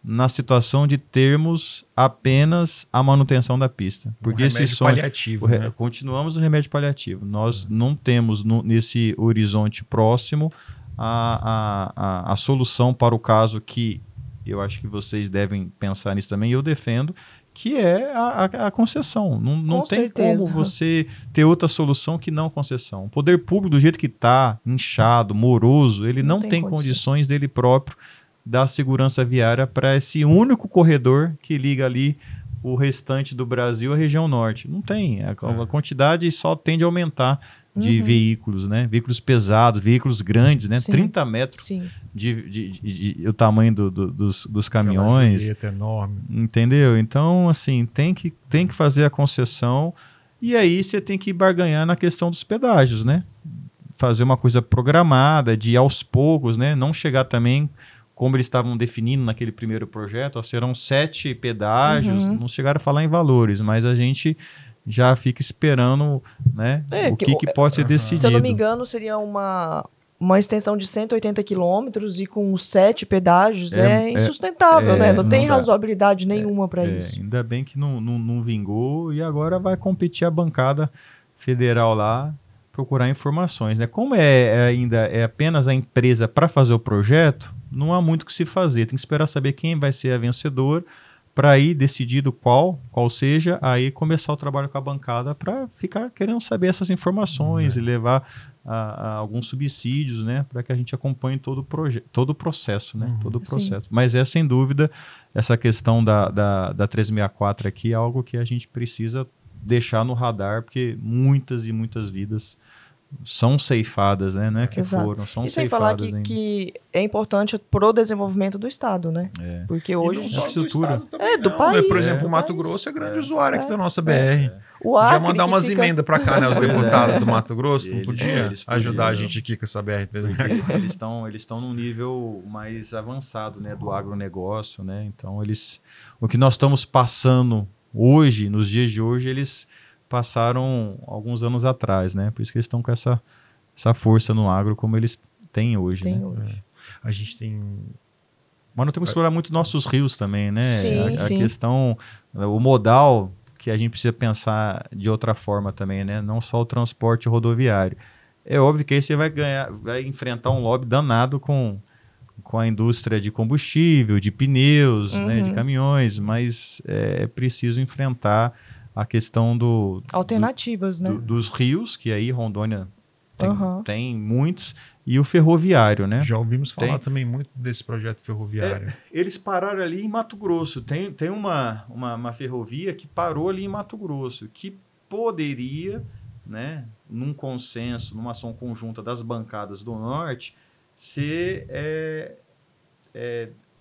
na situação de termos apenas a manutenção da pista. Porque esse sonho paliativo, né? Continuamos o remédio paliativo. Nós não temos nesse horizonte próximo a solução para o caso que eu acho que vocês devem pensar nisso também, e eu defendo, que é a concessão. Não tem como você ter outra solução que não concessão. O poder público, do jeito que está, inchado, moroso, ele não tem condições dele próprio dar segurança viária para esse único corredor que liga ali o restante do Brasil à região norte. Não tem. A quantidade só tende a aumentar de veículos, né? Veículos pesados, veículos grandes, né? 30 metros o tamanho dos caminhões. Aquela enorme. Entendeu? Então, assim, tem que fazer a concessão, e aí você tem que barganhar na questão dos pedágios, né? Fazer uma coisa programada, de aos poucos, né? Não chegar também como eles estavam definindo naquele primeiro projeto, serão 7 pedágios, não chegaram a falar em valores, mas a gente já fica esperando, né, o que pode ser decidido. Se eu não me engano, seria uma extensão de 180 quilômetros e com 7 pedágios insustentável, né? Não tem razoabilidade nenhuma para isso. Ainda bem que não vingou, e agora vai competir a bancada federal lá, procurar informações, né? Como ainda é apenas a empresa para fazer o projeto, não há muito o que se fazer. Tem que esperar saber quem vai ser a vencedora, para aí, decidido qual seja, aí começar o trabalho com a bancada para ficar querendo saber essas informações e levar a alguns subsídios, né, para que a gente acompanhe todo o processo, né, todo o processo. Mas sem dúvida, essa questão da 364 aqui é algo que a gente precisa deixar no radar, porque muitas e muitas vidas são ceifadas, né? Não é que foram, são ceifadas. E sem falar que é importante para o desenvolvimento do Estado, né? Porque hoje a estrutura do país. Por exemplo, o Mato Grosso é grande usuário aqui da nossa BR. O Acre, podia mandar umas emendas para cá, né? Os deputados do Mato Grosso, não podia ajudar a gente aqui com essa BR. Eles estão num nível mais avançado, né? Do agronegócio, né? Então, o que nós estamos passando hoje, nos dias de hoje, eles passaram alguns anos atrás, né? Por isso que eles estão com essa força no agro como eles têm hoje. A gente tem... Mas não temos que explorar muito nossos rios também, né? Sim, a questão, o modal que a gente precisa pensar de outra forma também, né? Não só o transporte rodoviário. É óbvio que aí você vai enfrentar um lobby danado com a indústria de combustível, de pneus, né, de caminhões, mas é preciso enfrentar a questão alternativas, né? Dos rios, que aí Rondônia tem muitos, e o ferroviário, né? Já ouvimos falar também muito desse projeto ferroviário. Eles pararam ali em Mato Grosso. Tem uma ferrovia que parou ali em Mato Grosso, que poderia, né, num consenso, numa ação conjunta das bancadas do Norte, ser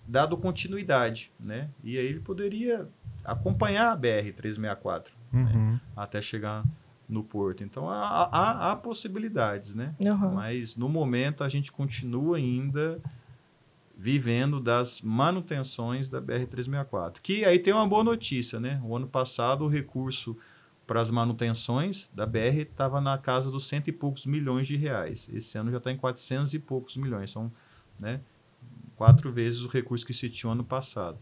dado continuidade, né? E aí ele poderia acompanhar a BR-364, né, até chegar no porto. Então, há possibilidades, né? Mas, no momento, a gente continua ainda vivendo das manutenções da BR-364. Que aí tem uma boa notícia, né? O ano passado, o recurso para as manutenções da BR estava na casa dos 100 e poucos milhões de reais. Esse ano já está em 400 e poucos milhões. São, né, 4 vezes o recurso que se tinha ano passado.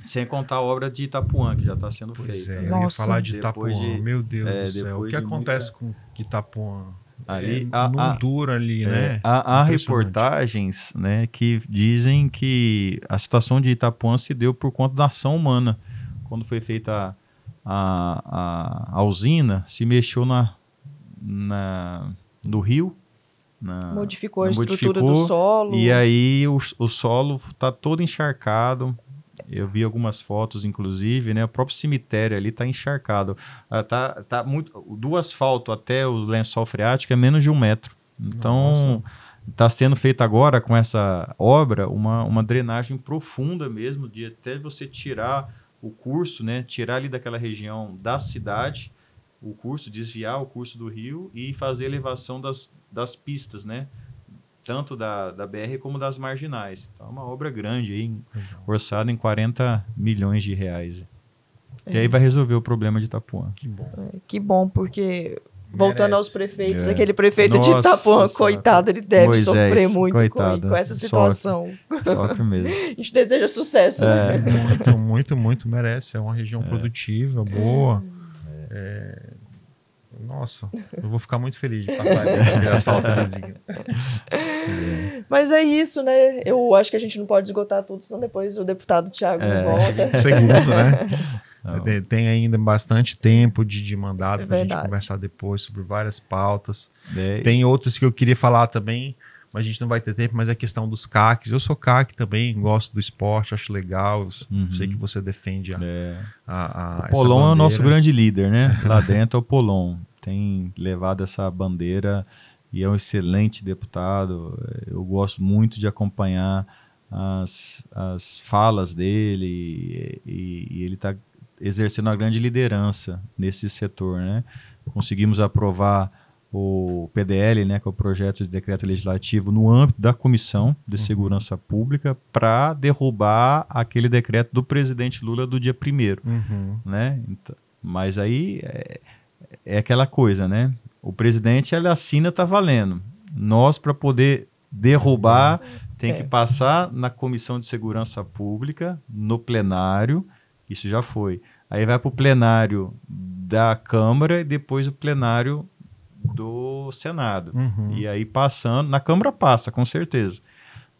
Sem contar a obra de Itapuã, que já está sendo feita. Eu ia falar de Itapuã. Meu Deus do céu. O que acontece com Itapuã? Ali, não dura ali, né? Há reportagens, né, que dizem que a situação de Itapuã se deu por conta da ação humana. Quando foi feita a usina, se mexeu no rio. Modificou a estrutura do solo. E aí o solo está todo encharcado. Eu vi algumas fotos, inclusive, né? O próprio cemitério ali está encharcado. Tá muito, do asfalto até o lençol freático é menos de 1 metro. Então, está sendo feito agora com essa obra uma drenagem profunda mesmo, de até você tirar o curso, né? Tirar ali daquela região da cidade, o curso, desviar o curso do rio e fazer a elevação das pistas, né? Tanto da BR como das marginais. Então, é uma obra grande, aí, orçada em 40 milhões de reais. E aí vai resolver o problema de Itapuã. Que bom. Que bom, porque, voltando aos prefeitos, aquele prefeito de Itapuã, coitado, ele deve Moisés, sofrer muito coitado, com essa situação. Sofre mesmo. A gente deseja sucesso. Né? Muito, muito, muito merece. É uma região produtiva, boa. Nossa, eu vou ficar muito feliz de passar aquele asfalto vizinho. Mas é isso, né? Eu acho que a gente não pode esgotar tudo, senão depois o deputado Thiago volta. Segundo, né? Tem ainda bastante tempo de mandato para a gente conversar depois sobre várias pautas. Tem outras que eu queria falar também, mas a gente não vai ter tempo, mas é a questão dos CACs. Eu sou CAC também, gosto do esporte, acho legal. Sei que você defende o Polon é o nosso grande líder, né? Lá dentro é o Polon. Tem levado essa bandeira e é um excelente deputado. Eu gosto muito de acompanhar as falas dele e ele está exercendo uma grande liderança nesse setor, né? Conseguimos aprovar o PDL, né, que é o projeto de decreto legislativo, no âmbito da Comissão de Segurança Pública, para derrubar aquele decreto do presidente Lula do dia 1º. Né? Então, mas aí é aquela coisa, né? O presidente, ele assina, tá valendo. Nós, para poder derrubar, tem que passar na Comissão de Segurança Pública, no plenário, isso já foi. Aí vai para o plenário da Câmara e depois o plenário do Senado. E aí passando, na Câmara passa, com certeza.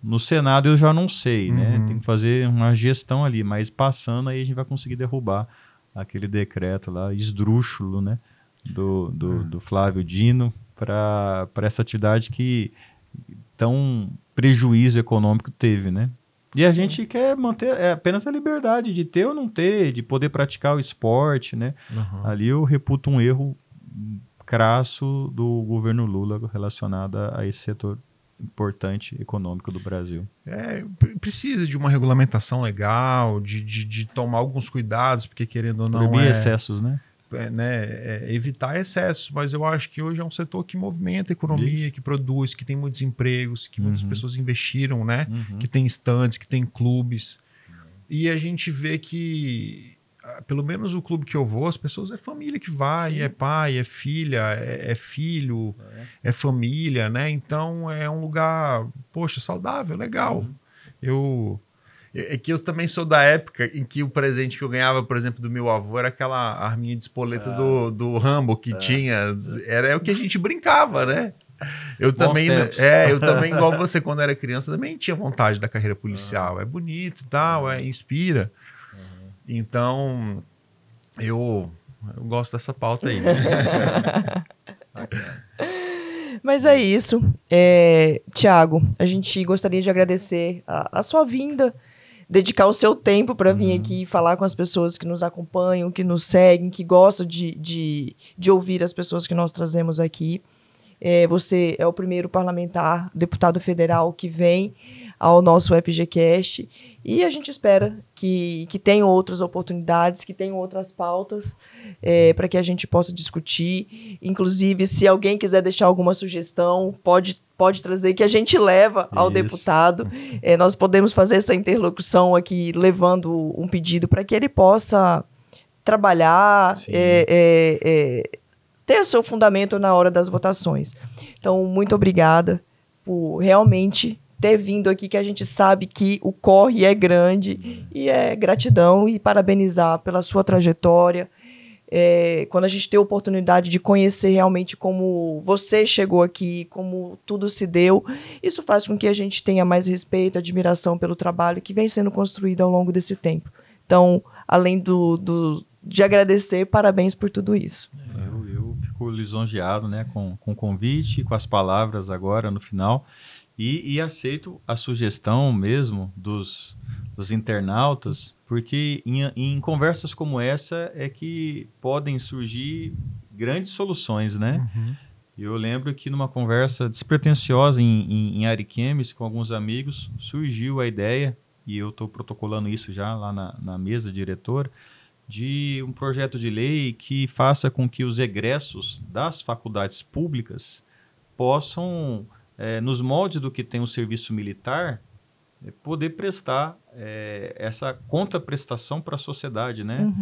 No Senado eu já não sei, né? Tem que fazer uma gestão ali, mas passando aí a gente vai conseguir derrubar aquele decreto lá, esdrúxulo, né? Do Flávio Dino para essa atividade que tão prejuízo econômico teve, né? E a gente quer manter apenas a liberdade de ter ou não ter, de poder praticar o esporte, né? Ali eu reputo um erro crasso do governo Lula relacionado a esse setor importante econômico do Brasil. Precisa de uma regulamentação legal, de tomar alguns cuidados, porque querendo ou não... Proibir excessos, né? Evitar excessos, mas eu acho que hoje é um setor que movimenta a economia, que produz, que tem muitos empregos, que muitas pessoas investiram, né? Que tem estandes, que tem clubes. E a gente vê que, pelo menos o clube que eu vou, as pessoas é família que vai, é pai, é filha, é filho, é família, né? Então é um lugar, poxa, saudável, legal. É que eu também sou da época em que o presente que eu ganhava, por exemplo, do meu avô era aquela arminha de espoleta do Rambo que tinha. Era o que a gente brincava, né? Eu também, igual você, quando era criança, também tinha vontade da carreira policial. É bonito e tal, inspira. Então, eu gosto dessa pauta aí. Mas é isso. Tiago, a gente gostaria de agradecer a sua vinda, dedicar o seu tempo para vir aqui falar com as pessoas que nos acompanham, que nos seguem, que gostam de ouvir as pessoas que nós trazemos aqui. Você é o primeiro parlamentar, deputado federal que vem ao nosso FGCast e a gente espera que tenham outras oportunidades, que tenham outras pautas para que a gente possa discutir. Inclusive, se alguém quiser deixar alguma sugestão, pode trazer que a gente leva ao deputado. Nós podemos fazer essa interlocução aqui, levando um pedido para que ele possa trabalhar, ter o seu fundamento na hora das votações. Então, muito obrigada por realmente ter vindo aqui, que a gente sabe que o corre é grande, e gratidão e parabenizar pela sua trajetória. Quando a gente tem a oportunidade de conhecer realmente como você chegou aqui, como tudo se deu, isso faz com que a gente tenha mais respeito, admiração pelo trabalho que vem sendo construído ao longo desse tempo. Então, além de agradecer, parabéns por tudo isso. Eu fico lisonjeado, né, com o convite, com as palavras agora no final. E aceito a sugestão mesmo dos internautas, porque em conversas como essa é que podem surgir grandes soluções, né? Eu lembro que numa conversa despretensiosa em Ariquemes com alguns amigos, surgiu a ideia, e eu estou protocolando isso já lá na mesa diretora, de um projeto de lei que faça com que os egressos das faculdades públicas possam... nos moldes do que tem o serviço militar, poder prestar essa contraprestação para a sociedade, né?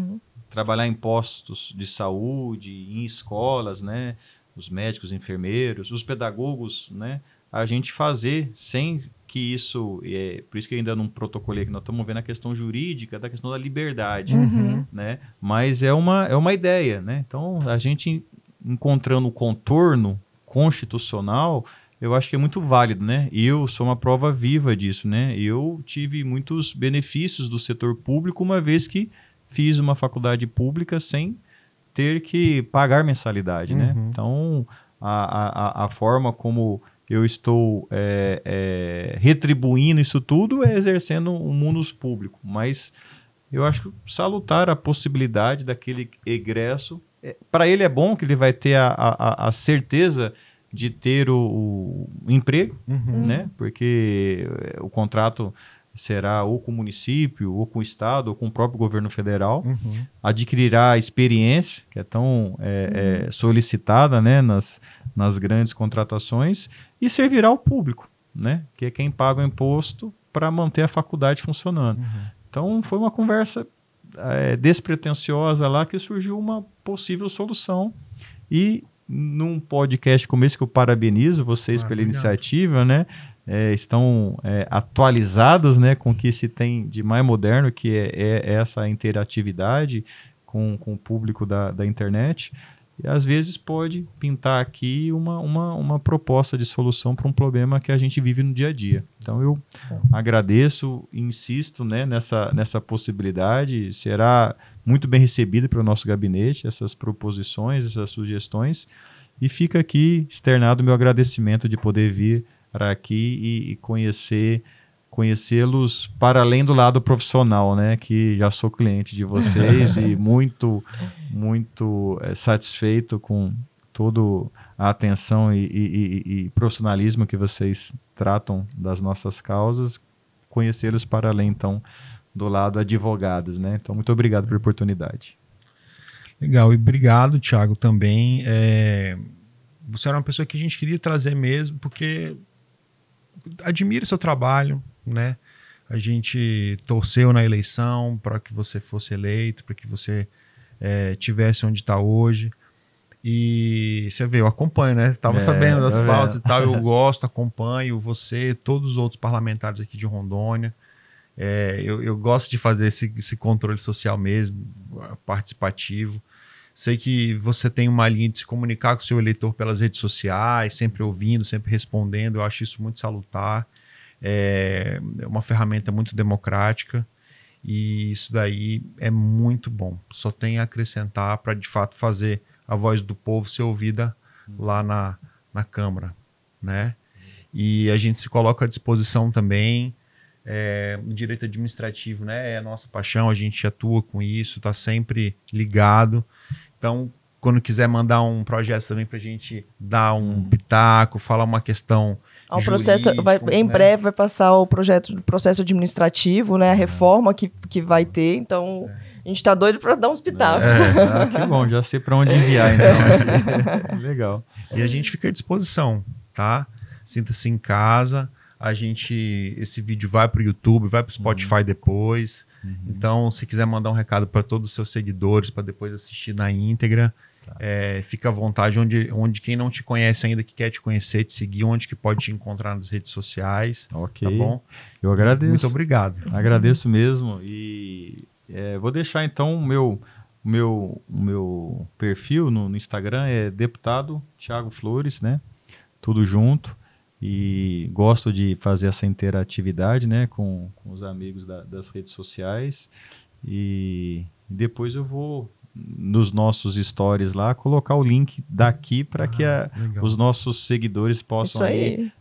Trabalhar em postos de saúde, em escolas, né? Os médicos, enfermeiros, os pedagogos, né? A gente fazer sem que isso... por isso que eu ainda não protocolei, que nós estamos vendo a questão jurídica da questão da liberdade, né? Mas é uma ideia, né? Então, a gente encontrando o contorno constitucional... eu acho que é muito válido, né? E eu sou uma prova viva disso, né? Eu tive muitos benefícios do setor público, uma vez que fiz uma faculdade pública sem ter que pagar mensalidade, né? Então, a forma como eu estou retribuindo isso tudo é exercendo um munus público. Mas eu acho salutar a possibilidade daquele egresso. Para ele é bom que ele vai ter a certeza de ter o emprego, né? Porque o contrato será ou com o município, ou com o estado, ou com o próprio governo federal. Adquirirá a experiência, que é tão solicitada, né? nas grandes contratações, e servirá ao público, né? Que é quem paga o imposto para manter a faculdade funcionando. Então, foi uma conversa despretensiosa lá que surgiu uma possível solução. E num podcast como esse, que eu parabenizo vocês pela iniciativa, né? Estão atualizados, né, com o que se tem de mais moderno, que é essa interatividade com o público da internet. E às vezes pode pintar aqui uma proposta de solução para um problema que a gente vive no dia a dia. Então eu agradeço e insisto, né, nessa possibilidade. Será muito bem recebido pelo nosso gabinete, essas proposições, essas sugestões. E fica aqui externado o meu agradecimento de poder vir para aqui e conhecê-los para além do lado profissional, né? Que já sou cliente de vocês e muito satisfeito com toda a atenção e profissionalismo que vocês tratam das nossas causas, conhecê-los para além, então, do lado advogados, né? Então, muito obrigado pela oportunidade. Legal, e obrigado, Tiago, também. Você era uma pessoa que a gente queria trazer mesmo, porque admira o seu trabalho, né? A gente torceu na eleição para que você fosse eleito, para que você tivesse onde está hoje. E você vê, eu acompanho, né? Estava sabendo das pautas e tal, eu gosto, acompanho você, todos os outros parlamentares aqui de Rondônia. Eu gosto de fazer esse controle social mesmo, participativo. Sei que você tem uma linha de se comunicar com o seu eleitor pelas redes sociais, sempre ouvindo, sempre respondendo. Eu acho isso muito salutar. É uma ferramenta muito democrática e isso daí é muito bom. Só tem a acrescentar para, de fato, fazer a voz do povo ser ouvida lá na Câmara, né? E a gente se coloca à disposição também. O direito administrativo, né, é a nossa paixão, a gente atua com isso, está sempre ligado. Então, quando quiser mandar um projeto também para a gente dar um pitaco, falar uma questão em breve vai passar o processo administrativo, né, a reforma que vai ter, então a gente está doido para dar uns pitacos. Que bom, já sei para onde enviar, então. Legal. E a gente fica à disposição, tá? Sinta-se em casa. Esse vídeo vai para o YouTube, vai para o Spotify depois. Então, se quiser mandar um recado para todos os seus seguidores, para depois assistir na íntegra, fica à vontade. Onde quem não te conhece ainda, que quer te conhecer, te seguir, onde que pode te encontrar nas redes sociais. Ok. Tá bom? Eu agradeço. Muito obrigado. Agradeço mesmo. E vou deixar, então, o meu perfil no Instagram é deputado Thiago Flores, né? Tudo junto. E gosto de fazer essa interatividade, né, com os amigos das redes sociais. E depois eu vou, nos nossos stories lá, colocar o link daqui para que os nossos seguidores possam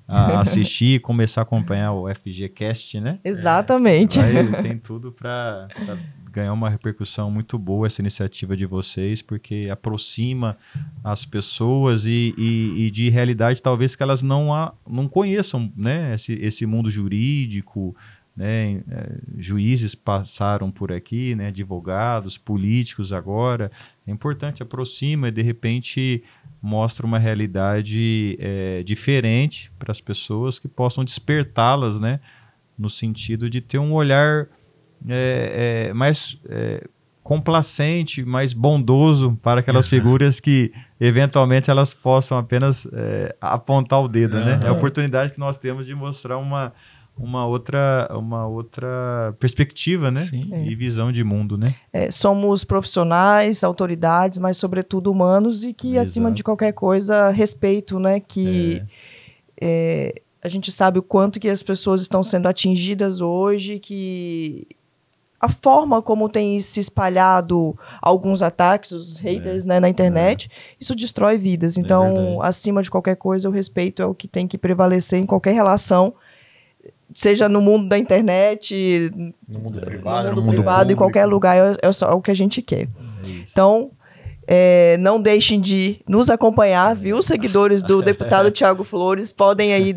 assistir e começar a acompanhar o FGCast, né? Exatamente. Tem tudo para ganhar uma repercussão muito boa essa iniciativa de vocês, porque aproxima as pessoas e de realidade talvez que elas não conheçam, né, esse mundo jurídico, né, juízes passaram por aqui, né, advogados, políticos agora. É importante, aproxima e de repente mostra uma realidade diferente para as pessoas que possam despertá-las, né, no sentido de ter um olhar mais complacente, mais bondoso para aquelas figuras que eventualmente elas possam apenas apontar o dedo, né? É a oportunidade que nós temos de mostrar uma outra perspectiva, né? E visão de mundo, né? Somos profissionais, autoridades, mas sobretudo humanos e que acima de qualquer coisa respeito, né? Que a gente sabe o quanto que as pessoas estão sendo atingidas hoje, que a forma como tem se espalhado alguns ataques, os haters, né, na internet, isso destrói vidas. Então, acima de qualquer coisa, o respeito é o que tem que prevalecer em qualquer relação, seja no mundo da internet, no mundo privado, em qualquer lugar, é só o que a gente quer. Então, não deixem de nos acompanhar, viu? Seguidores do deputado Thiago Flores, podem aí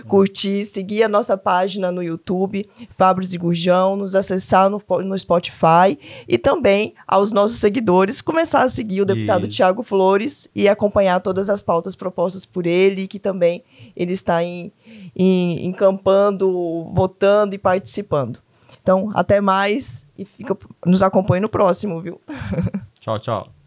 curtir, seguir a nossa página no YouTube, Fabris e Gurjão, nos acessar no Spotify e também aos nossos seguidores começar a seguir o deputado Thiago Flores e acompanhar todas as pautas propostas por ele, que também ele está encampando, votando e participando. Então, até mais e nos acompanhe no próximo, viu? Tchau, tchau.